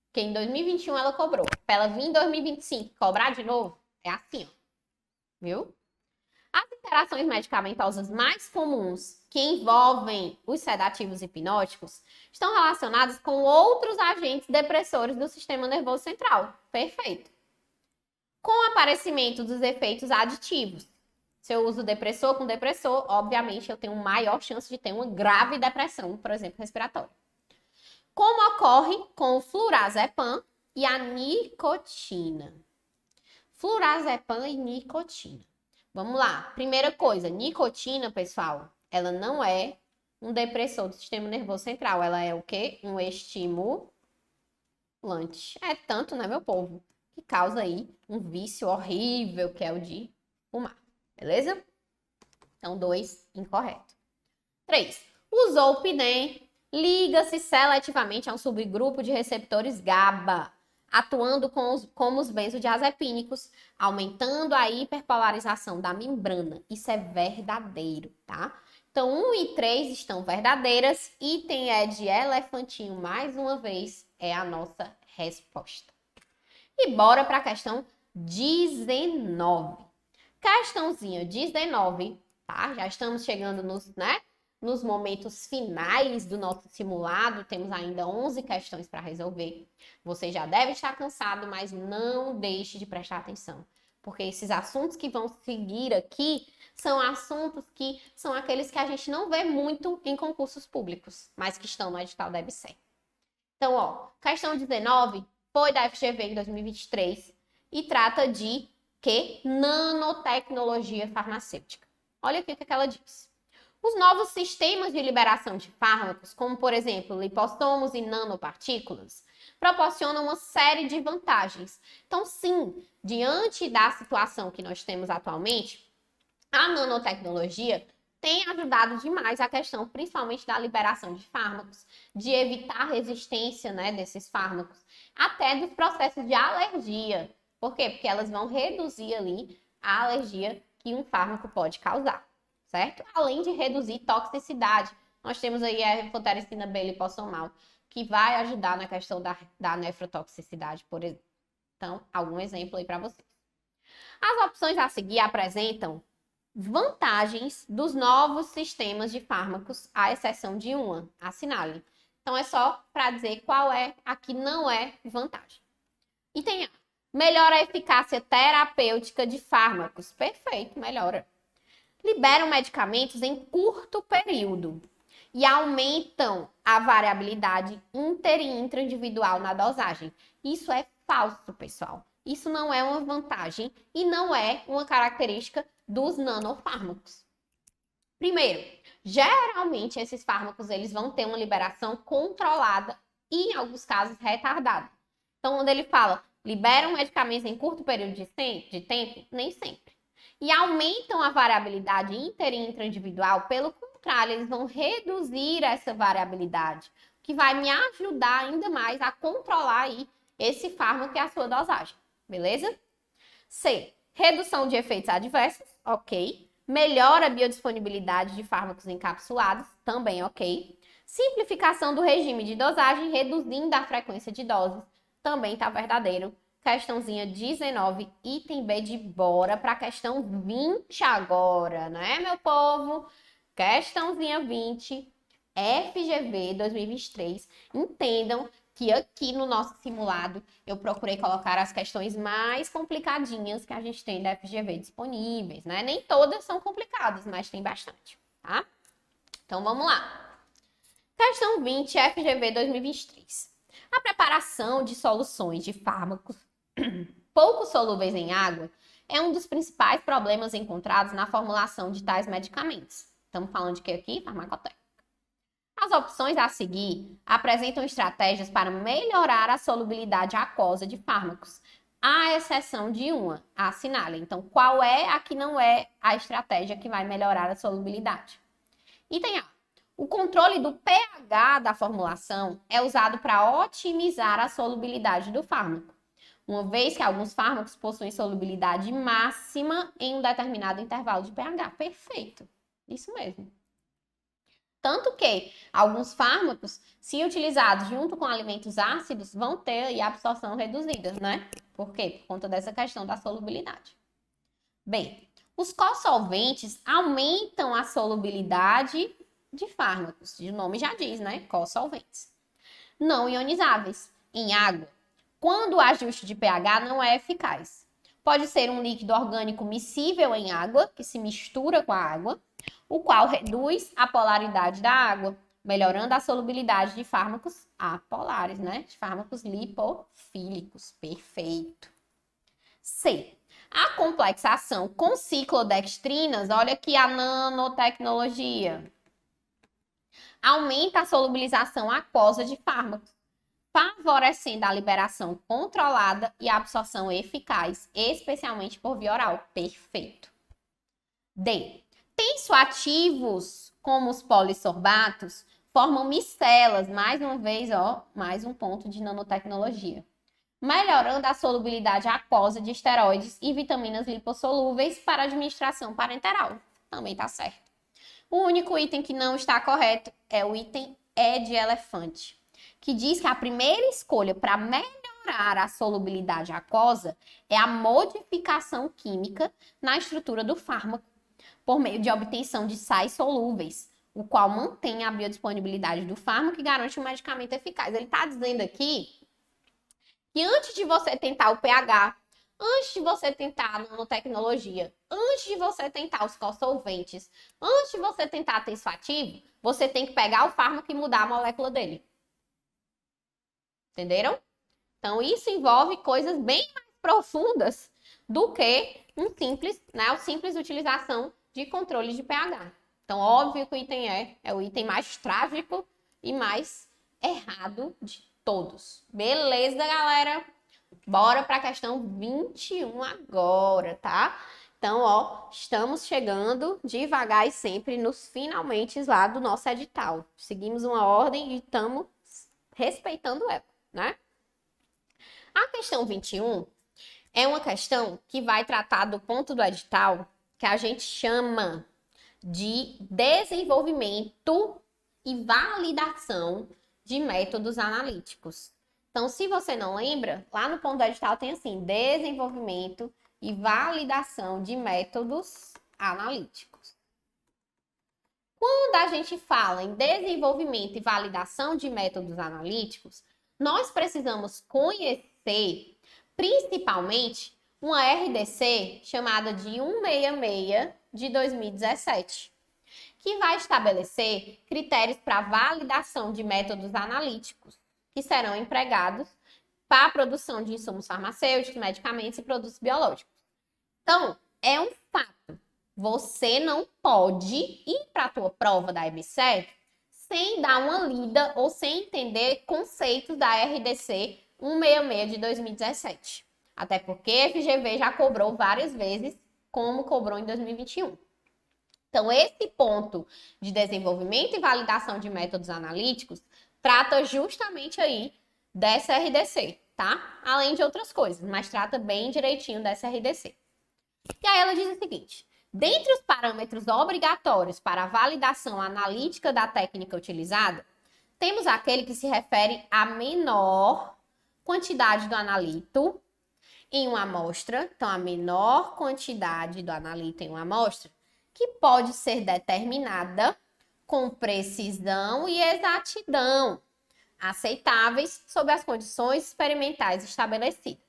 Porque em 2021 ela cobrou. Para ela vir em 2025 cobrar de novo, é assim, ó. Viu? As interações medicamentosas mais comuns que envolvem os sedativos hipnóticos estão relacionadas com outros agentes depressores do sistema nervoso central. Perfeito. Com o aparecimento dos efeitos aditivos. Se eu uso depressor com depressor, obviamente eu tenho maior chance de ter uma grave depressão, por exemplo, respiratória. Como ocorre com o flurazepam e a nicotina. Flurazepam e nicotina. Vamos lá. Primeira coisa, nicotina, pessoal, ela não é um depressor do sistema nervoso central. Ela é o quê? Um estimulante. É tanto, né, meu povo, que causa aí um vício horrível, que é o de fumar. Beleza? Então, 2, incorreto. 3. O zolpidem liga-se seletivamente a um subgrupo de receptores GABA, atuando como os benzodiazepínicos, aumentando a hiperpolarização da membrana. Isso é verdadeiro, tá? Então, 1 e 3 estão verdadeiras. Item é de elefantinho, mais uma vez, é a nossa resposta. E bora para a questão 19. Questãozinha 19, tá? Já estamos chegando nos, né, nos momentos finais do nosso simulado, temos ainda 11 questões para resolver. Você já deve estar cansado, mas não deixe de prestar atenção, porque esses assuntos que vão seguir aqui são assuntos que são aqueles que a gente não vê muito em concursos públicos, mas que estão no edital da EBSERH. Então, ó, questão 19 foi da FGV em 2023 e trata de que? Nanotecnologia farmacêutica. Olha aqui o que ela diz. Os novos sistemas de liberação de fármacos, como por exemplo lipossomos e nanopartículas, proporcionam uma série de vantagens. Então, sim, diante da situação que nós temos atualmente, a nanotecnologia tem ajudado demais a questão, principalmente da liberação de fármacos, de evitar a resistência, né, desses fármacos, até dos processos de alergia. Por quê? Porque elas vão reduzir ali a alergia que um fármaco pode causar, certo? Além de reduzir toxicidade. Nós temos aí a efotericina B lipossomal, que vai ajudar na questão da nefrotoxicidade, por exemplo. Então, algum exemplo aí para vocês. As opções a seguir apresentam vantagens dos novos sistemas de fármacos, à exceção de uma, assinale. Então, é só para dizer qual é a que não é vantagem. E tem A. Melhora a eficácia terapêutica de fármacos. Perfeito, melhora. Liberam medicamentos em curto período e aumentam a variabilidade inter e intraindividual na dosagem. Isso é falso, pessoal. Isso não é uma vantagem e não é uma característica dos nanofármacos. Primeiro, geralmente esses fármacos eles vão ter uma liberação controlada e, em alguns casos, retardada. Então, quando ele fala liberam medicamentos em curto período de tempo, nem sempre. E aumentam a variabilidade inter e intraindividual, pelo contrário, eles vão reduzir essa variabilidade, o que vai me ajudar ainda mais a controlar aí esse fármaco e a sua dosagem, beleza? C. Redução de efeitos adversos, ok. Melhora a biodisponibilidade de fármacos encapsulados, também ok. Simplificação do regime de dosagem, reduzindo a frequência de doses, também tá verdadeiro. Questãozinha 19, item B de bora para a questão 20 agora, né, meu povo? Questãozinha 20, FGV 2023. Entendam que aqui no nosso simulado eu procurei colocar as questões mais complicadinhas que a gente tem da FGV disponíveis, né? Nem todas são complicadas, mas tem bastante, tá? Então vamos lá. Questão 20, FGV 2023. A preparação de soluções de fármacos pouco solúveis em água é um dos principais problemas encontrados na formulação de tais medicamentos. Estamos falando de que aqui? Farmacotécnica. As opções a seguir apresentam estratégias para melhorar a solubilidade aquosa de fármacos, à exceção de uma, assinale. Então, qual é a que não é a estratégia que vai melhorar a solubilidade? Item A. O controle do pH da formulação é usado para otimizar a solubilidade do fármaco, uma vez que alguns fármacos possuem solubilidade máxima em um determinado intervalo de pH. Perfeito, isso mesmo. Tanto que alguns fármacos, se utilizados junto com alimentos ácidos, vão ter a absorção reduzida, né? Por quê? Por conta dessa questão da solubilidade. Bem, os cosolventes aumentam a solubilidade de fármacos, o nome já diz, né? Cosolventes. Não ionizáveis, em água, quando o ajuste de pH não é eficaz. Pode ser um líquido orgânico miscível em água, que se mistura com a água, o qual reduz a polaridade da água, melhorando a solubilidade de fármacos apolares, né? De fármacos lipofílicos. Perfeito. C. A complexação com ciclodextrinas, olha aqui a nanotecnologia, aumenta a solubilização aquosa de fármacos, favorecendo a liberação controlada e a absorção eficaz, especialmente por via oral. Perfeito. D. Tensoativos, como os polissorbatos, formam micelas, mais uma vez, ó, mais um ponto de nanotecnologia, melhorando a solubilidade aquosa de esteroides e vitaminas lipossolúveis para administração parenteral. Também tá certo. O único item que não está correto é o item E de elefante, que diz que a primeira escolha para melhorar a solubilidade aquosa é a modificação química na estrutura do fármaco, por meio de obtenção de sais solúveis, o qual mantém a biodisponibilidade do fármaco e garante um medicamento eficaz. Ele está dizendo aqui que antes de você tentar o pH, antes de você tentar a nanotecnologia, antes de você tentar os co-solventes, antes de você tentar tensoativo, você tem que pegar o fármaco e mudar a molécula dele. Entenderam? Então, isso envolve coisas bem mais profundas do que a simples utilização de controle de pH. Então, óbvio que o item é o item mais trágico e mais errado de todos. Beleza, galera? Bora para a questão 21 agora, tá? Então, ó, estamos chegando devagar e sempre nos finalmente lá do nosso edital. Seguimos uma ordem e estamos respeitando ela, né? A questão 21 é uma questão que vai tratar do ponto do edital que a gente chama de desenvolvimento e validação de métodos analíticos. Então, se você não lembra, lá no ponto do edital tem assim, desenvolvimento e validação de métodos analíticos. Quando a gente fala em desenvolvimento e validação de métodos analíticos, nós precisamos conhecer, principalmente, uma RDC chamada de 166 de 2017, que vai estabelecer critérios para validação de métodos analíticos que serão empregados para a produção de insumos farmacêuticos, medicamentos e produtos biológicos. Então, é um fato. Você não pode ir para a tua prova da EBSERH sem dar uma lida ou sem entender conceitos da RDC 166 de 2017. Até porque a FGV já cobrou várias vezes, como cobrou em 2021. Então, esse ponto de desenvolvimento e validação de métodos analíticos trata justamente aí dessa RDC, tá? Além de outras coisas, mas trata bem direitinho dessa RDC. E aí ela diz o seguinte: dentre os parâmetros obrigatórios para a validação analítica da técnica utilizada, temos aquele que se refere à menor quantidade do analito em uma amostra, então a menor quantidade do analito em uma amostra, que pode ser determinada com precisão e exatidão aceitáveis sob as condições experimentais estabelecidas.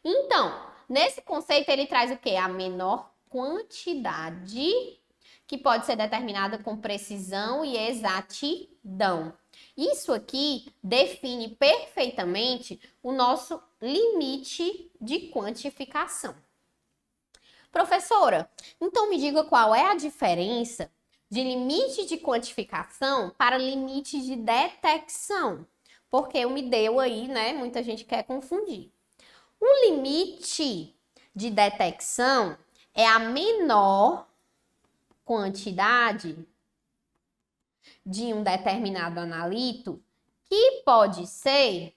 Então, nesse conceito ele traz o quê? A menor quantidade que pode ser determinada com precisão e exatidão. Isso aqui define perfeitamente o nosso limite de quantificação. Professora, então me diga qual é a diferença de limite de quantificação para limite de detecção, porque me deu aí, né? Muita gente quer confundir. O limite de detecção é a menor quantidade de um determinado analito que pode ser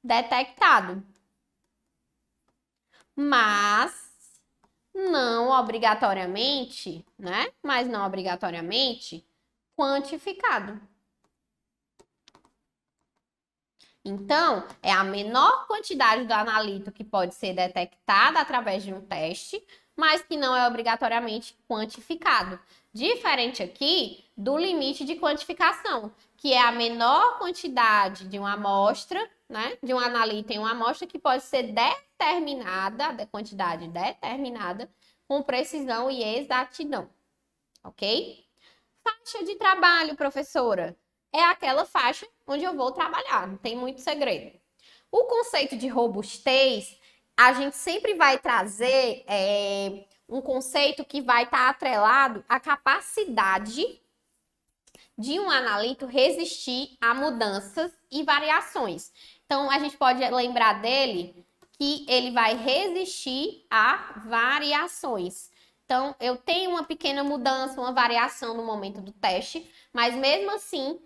detectado, mas não obrigatoriamente, né? Mas não obrigatoriamente quantificado. Então, é a menor quantidade do analito que pode ser detectada através de um teste, mas que não é obrigatoriamente quantificado. Diferente aqui do limite de quantificação, que é a menor quantidade de uma amostra, né, de um analito em uma amostra que pode ser determinada, a quantidade determinada, com precisão e exatidão, ok? Faixa de trabalho, professora, é aquela faixa onde eu vou trabalhar, não tem muito segredo. O conceito de robustez, a gente sempre vai trazer um conceito que vai estar atrelado à capacidade de um analito resistir a mudanças e variações. Então, a gente pode lembrar dele que ele vai resistir a variações. Então, eu tenho uma pequena mudança, uma variação no momento do teste, mas mesmo assim,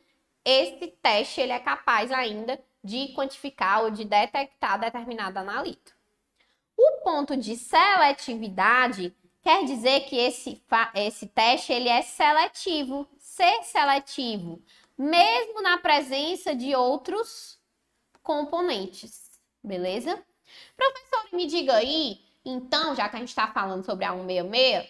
esse teste ele é capaz ainda de quantificar ou de detectar determinado analito. O ponto de seletividade quer dizer que esse teste ele é seletivo, ser seletivo, mesmo na presença de outros componentes, beleza? Professor, me diga aí, então, já que a gente está falando sobre a 166,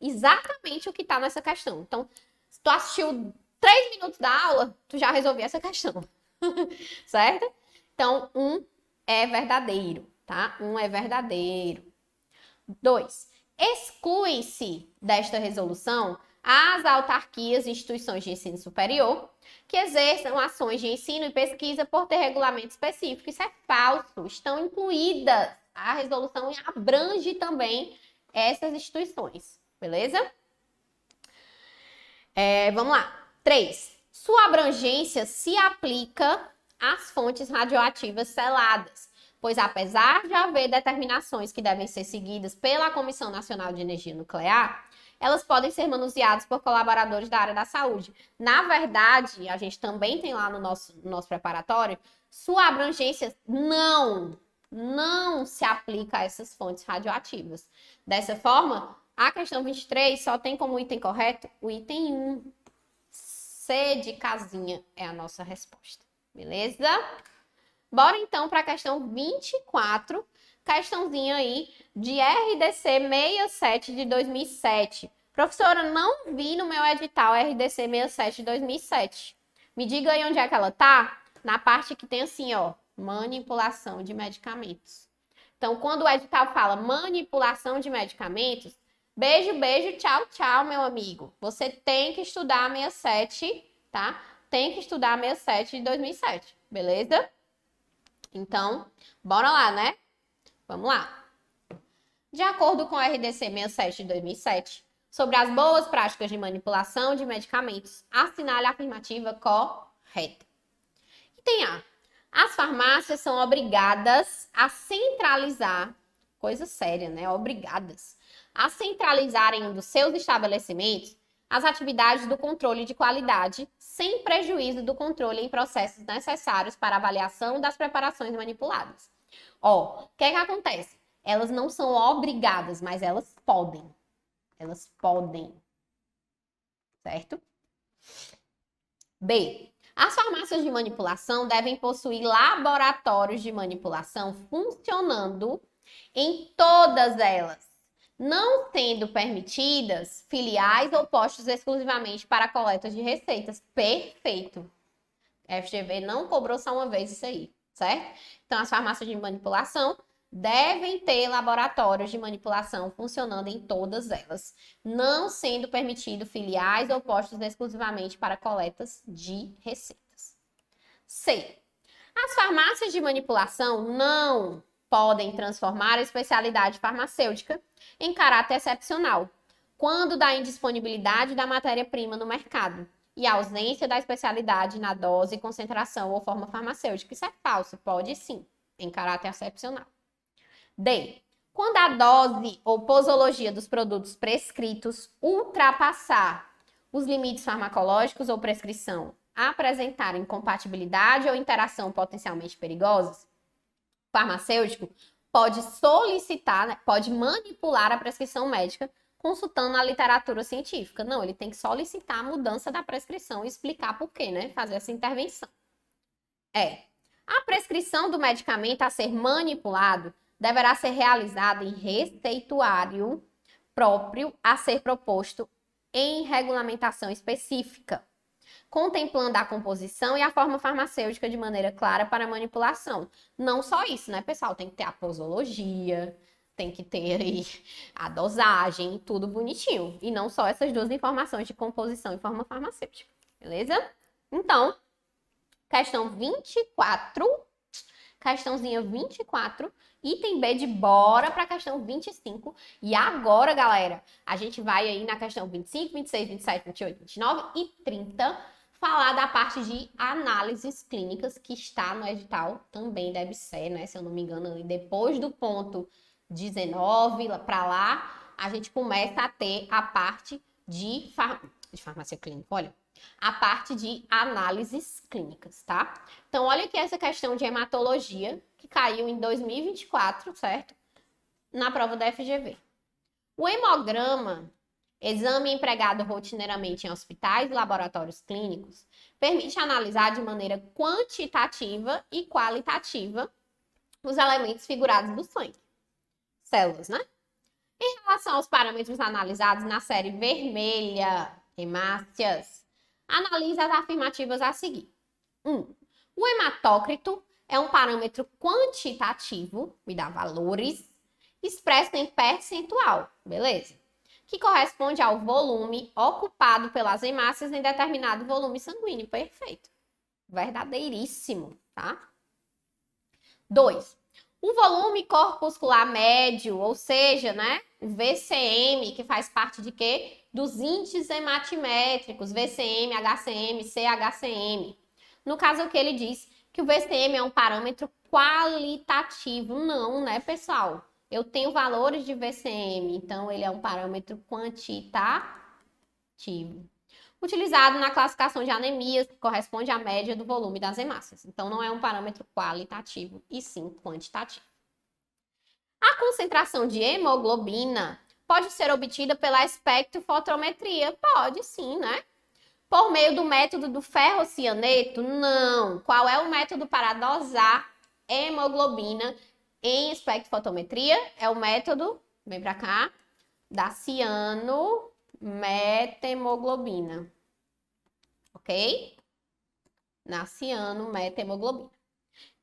exatamente o que está nessa questão. Então, se tu assistiu 3 minutos da aula, tu já resolveu essa questão, certo? Então, é verdadeiro, tá? É verdadeiro. 2. Exclui-se desta resolução as autarquias e instituições de ensino superior que exerçam ações de ensino e pesquisa por ter regulamento específico. Isso é falso. Estão incluídas. A resolução abrange também essas instituições. Beleza? Vamos lá. 3. Sua abrangência se aplica às fontes radioativas seladas, pois apesar de haver determinações que devem ser seguidas pela Comissão Nacional de Energia Nuclear, elas podem ser manuseadas por colaboradores da área da saúde. Na verdade, a gente também tem lá no nosso preparatório, sua abrangência não se aplica a essas fontes radioativas. Dessa forma, a questão 23 só tem como item correto o item 1. C de casinha é a nossa resposta. Beleza? Bora então para a questão 24, questãozinha aí de RDC 67 de 2007. Professora, não vi no meu edital RDC 67 de 2007. Me diga aí onde é que ela tá? Na parte que tem assim, ó, manipulação de medicamentos. Então, quando o edital fala manipulação de medicamentos, beijo, beijo, tchau, tchau, meu amigo. Você tem que estudar 67, tá? Tem que estudar 67 de 2007, beleza? Então, bora lá, né? Vamos lá. De acordo com o RDC 67 de 2007, sobre as boas práticas de manipulação de medicamentos, assinale a afirmativa correta. Item A. As farmácias são obrigadas a centralizar, coisa séria, né? Obrigadas a centralizar em um dos seus estabelecimentos as atividades do controle de qualidade, sem prejuízo do controle em processos necessários para avaliação das preparações manipuladas. Ó, o que é que acontece? Elas não são obrigadas, mas elas podem. Elas podem. Certo? B. As farmácias de manipulação devem possuir laboratórios de manipulação funcionando em todas elas, não sendo permitidas filiais ou postos exclusivamente para coletas de receitas. Perfeito. FGV não cobrou só uma vez isso aí, certo? Então, as farmácias de manipulação devem ter laboratórios de manipulação funcionando em todas elas, não sendo permitido filiais ou postos exclusivamente para coletas de receitas. C. As farmácias de manipulação não podem transformar a especialidade farmacêutica em caráter excepcional, quando da indisponibilidade da matéria-prima no mercado e a ausência da especialidade na dose, concentração ou forma farmacêutica. Isso é falso, pode sim, em caráter excepcional. D. Quando a dose ou posologia dos produtos prescritos ultrapassar os limites farmacológicos ou prescrição, apresentar incompatibilidade ou interação potencialmente perigosas, o farmacêutico pode solicitar, né, pode manipular a prescrição médica consultando a literatura científica. Não, ele tem que solicitar a mudança da prescrição e explicar por quê, né? Fazer essa intervenção. A prescrição do medicamento a ser manipulado deverá ser realizada em receituário próprio a ser proposto em regulamentação específica, contemplando a composição e a forma farmacêutica de maneira clara para manipulação. Não só isso, né, pessoal? Tem que ter a posologia, tem que ter aí a dosagem, tudo bonitinho. E não só essas duas informações de composição e forma farmacêutica, beleza? Então, questão 24, questãozinha 24, item B de bora para a questão 25. E agora, galera, a gente vai aí na questão 25, 26, 27, 28, 29 e 30 falar da parte de análises clínicas que está no edital, também deve ser, né? Se eu não me engano, ali depois do ponto 19 para lá, a gente começa a ter a parte de farmácia clínica, olha. A parte de análises clínicas, tá? Então, olha aqui essa questão de hematologia, que caiu em 2024, certo? Na prova da FGV. O hemograma, exame empregado rotineiramente em hospitais e laboratórios clínicos, permite analisar de maneira quantitativa e qualitativa os elementos figurados do sangue. Células, né? Em relação aos parâmetros analisados na série vermelha, hemácias, analise as afirmativas a seguir. 1. O hematócrito é um parâmetro quantitativo, me dá valores, expresso em percentual, beleza? Que corresponde ao volume ocupado pelas hemácias em determinado volume sanguíneo. Perfeito. Verdadeiríssimo, tá? 2. O volume corpuscular médio, ou seja, né, o VCM, que faz parte de quê? Dos índices hematimétricos, VCM, HCM, CHCM. No caso, o que ele diz? Que o VCM é um parâmetro qualitativo. Não, né, pessoal? Eu tenho valores de VCM, então ele é um parâmetro quantitativo. Utilizado na classificação de anemias, que corresponde à média do volume das hemácias. Então, não é um parâmetro qualitativo, e sim quantitativo. A concentração de hemoglobina pode ser obtida pela espectrofotometria? Pode sim, né? Por meio do método do ferrocianeto? Não. Qual é o método para dosar hemoglobina em espectrofotometria? É o método, vem pra cá, da cianomethemoglobina. Ok? Na cianomethemoglobina.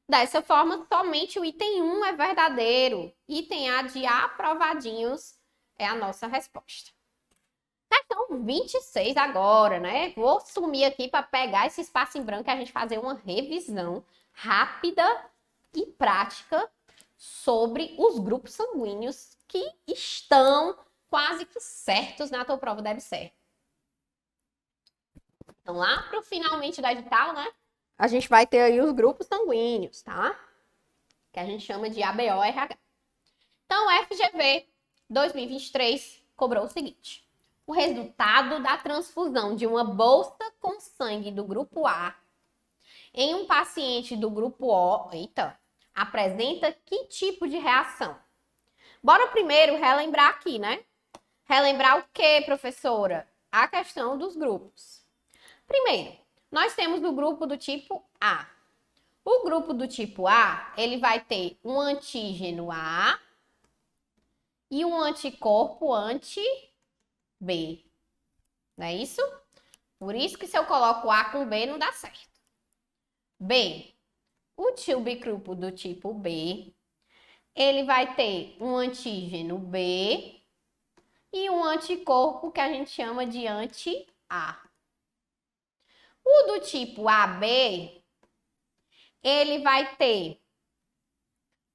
Dessa forma, somente o item 1 é verdadeiro. Item A de aprovadinhos é a nossa resposta. Questão 26 agora, né? Vou sumir aqui para pegar esse espaço em branco e a gente fazer uma revisão rápida e prática sobre os grupos sanguíneos que estão quase que certos na tua prova da EBSERH. Então, lá para o finalmente da edital, né? A gente vai ter aí os grupos sanguíneos, tá? Que a gente chama de ABO-RH. Então, o FGV 2023 cobrou o seguinte. O resultado da transfusão de uma bolsa com sangue do grupo A em um paciente do grupo O, apresenta que tipo de reação? Bora primeiro relembrar aqui, né? Relembrar o que, professora? A questão dos grupos. Primeiro, nós temos o grupo do tipo A. O grupo do tipo A, ele vai ter um antígeno A e um anticorpo anti-B. Não é isso? Por isso que se eu coloco A com B, não dá certo. B, o subgrupo do tipo B, ele vai ter um antígeno B e um anticorpo que a gente chama de anti-A. O do tipo AB, ele vai ter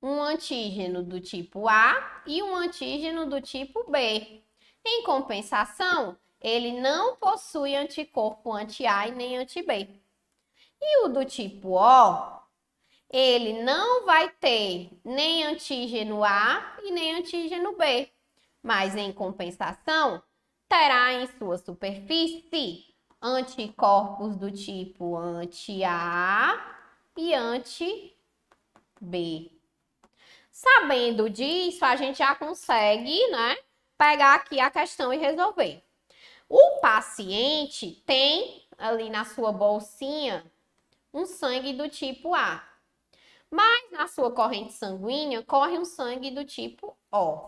um antígeno do tipo A e um antígeno do tipo B. Em compensação, ele não possui anticorpo anti-A e nem anti-B. E o do tipo O, ele não vai ter nem antígeno A e nem antígeno B, mas em compensação, terá em sua superfície anticorpos do tipo anti-A e anti-B. Sabendo disso, a gente já consegue, né, pegar aqui a questão e resolver. O paciente tem ali na sua bolsinha um sangue do tipo A. Mas na sua corrente sanguínea corre um sangue do tipo O.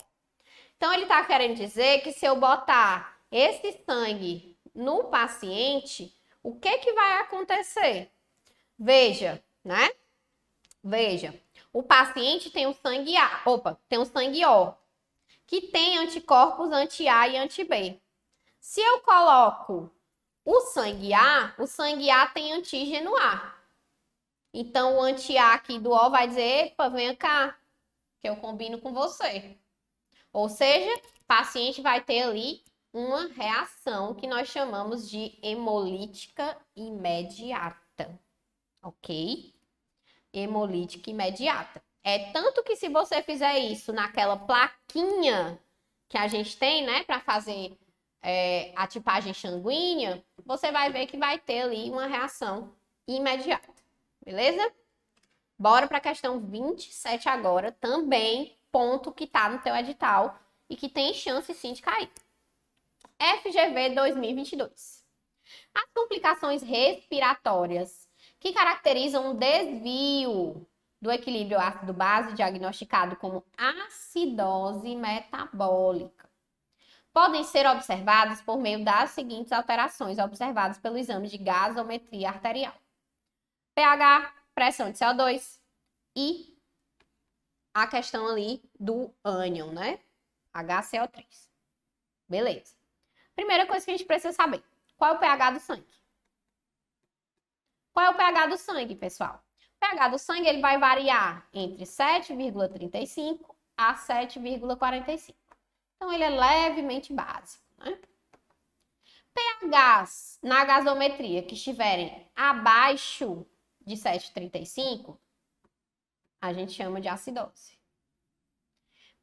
Então, ele está querendo dizer que se eu botar esse sangue no paciente, o que que vai acontecer? Veja, né? Veja, o paciente tem um sangue A, tem um sangue O, que tem anticorpos anti-A e anti-B. Se eu coloco o sangue A tem antígeno A. Então, o anti-A aqui do O vai dizer, epa, vem cá, que eu combino com você. Ou seja, o paciente vai ter ali uma reação que nós chamamos de hemolítica imediata, ok? Hemolítica imediata. É tanto que se você fizer isso naquela plaquinha que a gente tem, né, para fazer a tipagem sanguínea, você vai ver que vai ter ali uma reação imediata, beleza? Bora para a questão 27 agora, também ponto que está no teu edital e que tem chance sim de cair. FGV 2022. As complicações respiratórias que caracterizam um desvio do equilíbrio ácido-base, diagnosticado como acidose metabólica, podem ser observados por meio das seguintes alterações observadas pelo exame de gasometria arterial: pH, pressão de CO2 e a questão ali do ânion, né? HCO3. Beleza. Primeira coisa que a gente precisa saber: qual é o pH do sangue? Qual é o pH do sangue, pessoal? O pH do sangue ele vai variar entre 7,35 a 7,45. Então, ele é levemente básico, né? pHs na gasometria que estiverem abaixo de 7,35, a gente chama de acidose.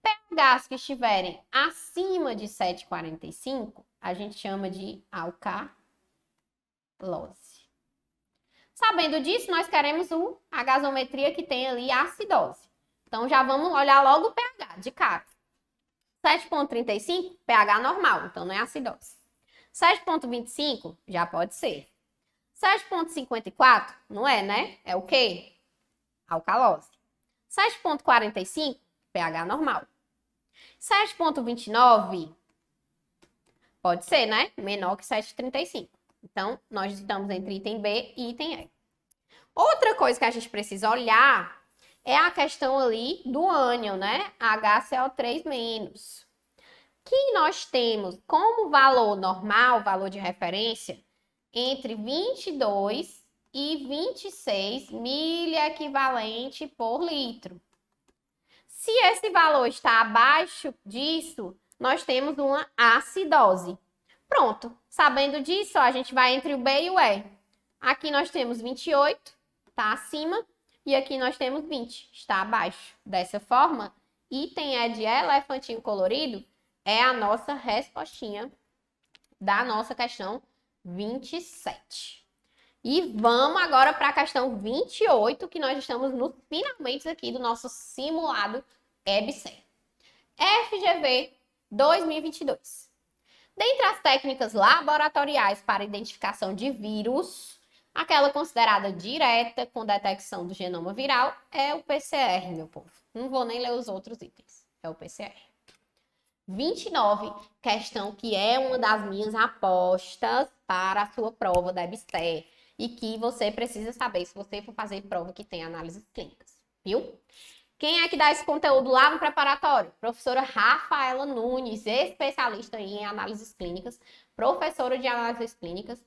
pHs que estiverem acima de 7,45, a gente chama de alcalose. Sabendo disso, nós queremos a gasometria que tem ali a acidose. Então, já vamos olhar logo o pH de cara. 7,35, pH normal, então não é acidose. 7,25, já pode ser. 7,54, não é, né? É o quê? Alcalose. 7,45, pH normal. 7,29, pode ser, né? Menor que 7,35. Então, nós estamos entre item B e item E. Outra coisa que a gente precisa olhar é a questão ali do ânion, né? HCO3-, que nós temos como valor normal, valor de referência, entre 22 e 26 miliequivalente por litro. Se esse valor está abaixo disso, nós temos uma acidose. Pronto, sabendo disso, ó, a gente vai entre o B e o E. Aqui nós temos 28, está acima, e aqui nós temos 20, está abaixo. Dessa forma, item E de elefantinho colorido é a nossa respostinha da nossa questão 27. E vamos agora para a questão 28, que nós estamos no finalmente aqui do nosso simulado EBC. FGV 2022. Dentre as técnicas laboratoriais para identificação de vírus, aquela considerada direta com detecção do genoma viral é o PCR, meu povo. Não vou nem ler os outros itens. É o PCR. 29, questão que é uma das minhas apostas para a sua prova da EBSER e que você precisa saber se você for fazer prova que tem análises clínicas, viu? Quem é que dá esse conteúdo lá no preparatório? Professora Rafaela Nunes, especialista em análises clínicas, professora de análises clínicas,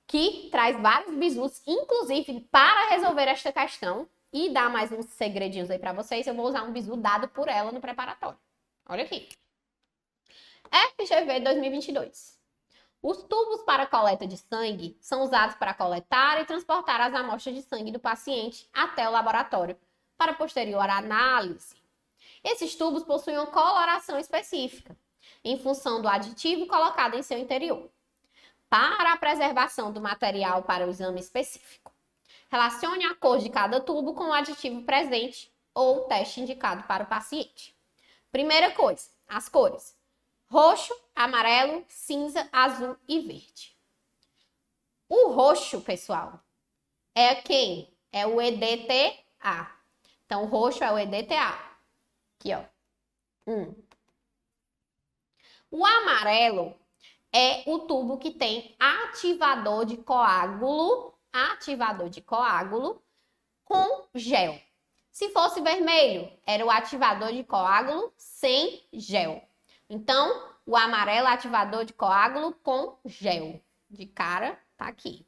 que traz vários bizus, inclusive para resolver esta questão e dar mais uns segredinhos aí para vocês, eu vou usar um bizu dado por ela no preparatório. Olha aqui. FGV 2022. Os tubos para coleta de sangue são usados para coletar e transportar as amostras de sangue do paciente até o laboratório para posterior análise. Esses tubos possuem uma coloração específica, em função do aditivo colocado em seu interior, para a preservação do material para o exame específico. Relacione a cor de cada tubo com o aditivo presente ou o teste indicado para o paciente. Primeira coisa, as cores: roxo, amarelo, cinza, azul e verde. O roxo, pessoal, é quem? É o EDTA. Então, o roxo é o EDTA. Aqui, ó. O amarelo é o tubo que tem ativador de coágulo com gel. Se fosse vermelho, era o ativador de coágulo sem gel. Então, o amarelo é ativador de coágulo com gel. De cara, tá aqui.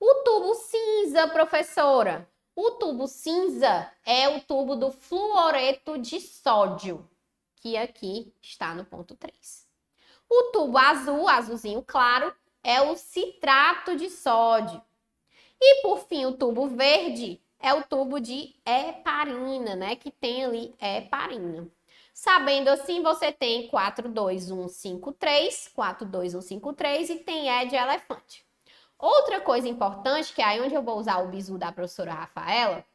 O tubo cinza, professora. O tubo cinza é o tubo do fluoreto de sódio, que aqui está no ponto 3. O tubo azul, azulzinho claro, é o citrato de sódio. E, por fim, o tubo verde é o tubo de heparina, né? Que tem ali heparina. Sabendo assim, você tem 42153, 42153 e tem E de elefante. Outra coisa importante, que é aí onde eu vou usar o bizu da professora Rafaela,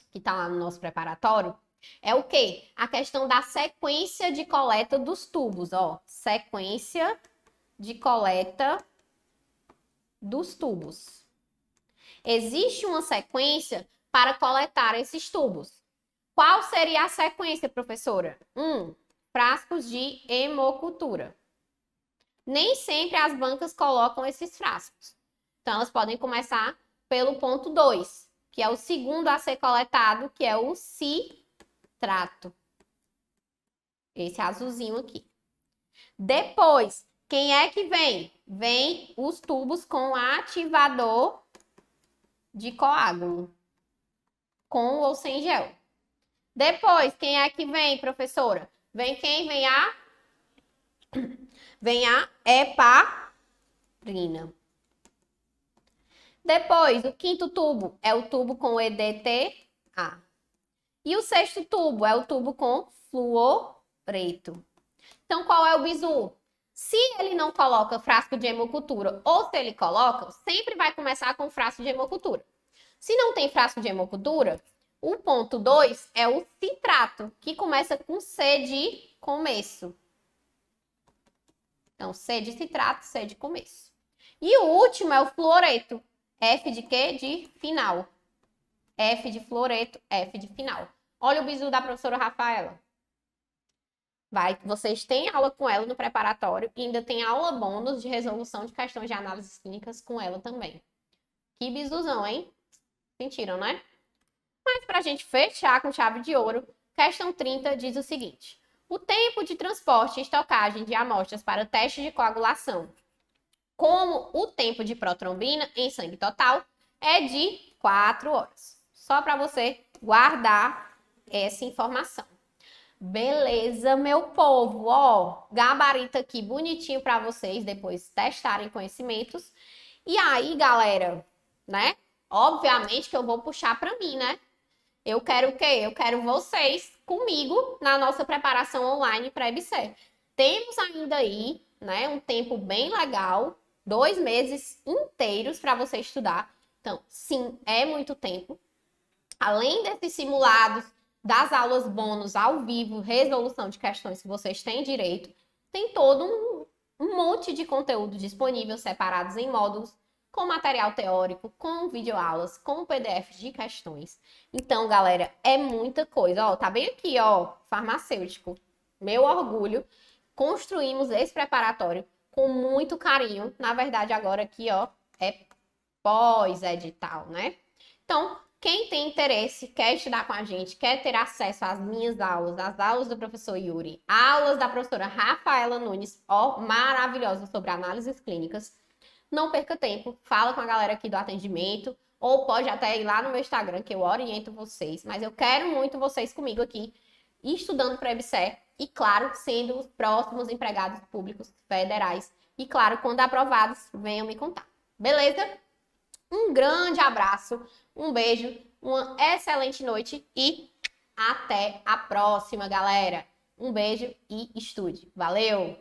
que está lá no nosso preparatório, é o quê? A questão da sequência de coleta dos tubos, ó. Sequência de coleta dos tubos. Existe uma sequência para coletar esses tubos. Qual seria a sequência, professora? 1. Frascos de hemocultura. Nem sempre as bancas colocam esses frascos. Então, elas podem começar pelo ponto 2, que é o segundo a ser coletado, que é o citrato. Esse azulzinho aqui. Depois, quem é que vem? Vem os tubos com ativador de coágulo, com ou sem gel. Depois, quem é que vem, professora? Vem quem? Vem a heparina. Depois, o quinto tubo é o tubo com EDTA. E o sexto tubo é o tubo com fluoreto. Então, qual é o bizu? Se ele não coloca frasco de hemocultura ou se ele coloca, sempre vai começar com frasco de hemocultura. Se não tem frasco de hemocultura, o ponto 2 é o citrato, que começa com C de começo. Então, C de citrato, C de começo. E o último é o fluoreto. F de quê? De final. F de fluoreto, F de final. Olha o bizu da professora Rafaela. Vocês têm aula com ela no preparatório e ainda tem aula bônus de resolução de questões de análises clínicas com ela também. Que bizuzão, hein? Sentiram, né? Mas para a gente fechar com chave de ouro, questão 30 diz o seguinte. O tempo de transporte e estocagem de amostras para teste de coagulação, como o tempo de protrombina em sangue total, é de 4 horas. Só para você guardar essa informação. Beleza, meu povo, ó, gabarito aqui bonitinho para vocês depois testarem conhecimentos. E aí, galera, né? Obviamente que eu vou puxar para mim, né? Eu quero o quê? Eu quero vocês comigo na nossa preparação online para EBC. Temos ainda aí, né, um tempo bem legal, 2 meses inteiros para você estudar. Então, sim, é muito tempo. Além desses simulados, das aulas bônus ao vivo, resolução de questões que vocês têm direito, tem todo um monte de conteúdo disponível separados em módulos, com material teórico, com videoaulas, com PDF de questões. Então, galera, é muita coisa. Ó, tá bem aqui, ó, farmacêutico. Meu orgulho. Construímos esse preparatório com muito carinho. Na verdade, agora aqui, ó, é pós-edital, né? Então, quem tem interesse, quer estudar com a gente, quer ter acesso às minhas aulas, às aulas do professor Yuri, aulas da professora Rafaela Nunes, ó, maravilhosas sobre análises clínicas, não perca tempo, fala com a galera aqui do atendimento, ou pode até ir lá no meu Instagram, que eu oriento vocês, mas eu quero muito vocês comigo aqui, estudando para o EBSER, e claro, sendo os próximos empregados públicos federais, e claro, quando aprovados, venham me contar, beleza? Um grande abraço, um beijo, uma excelente noite e até a próxima, galera. Um beijo e estude. Valeu!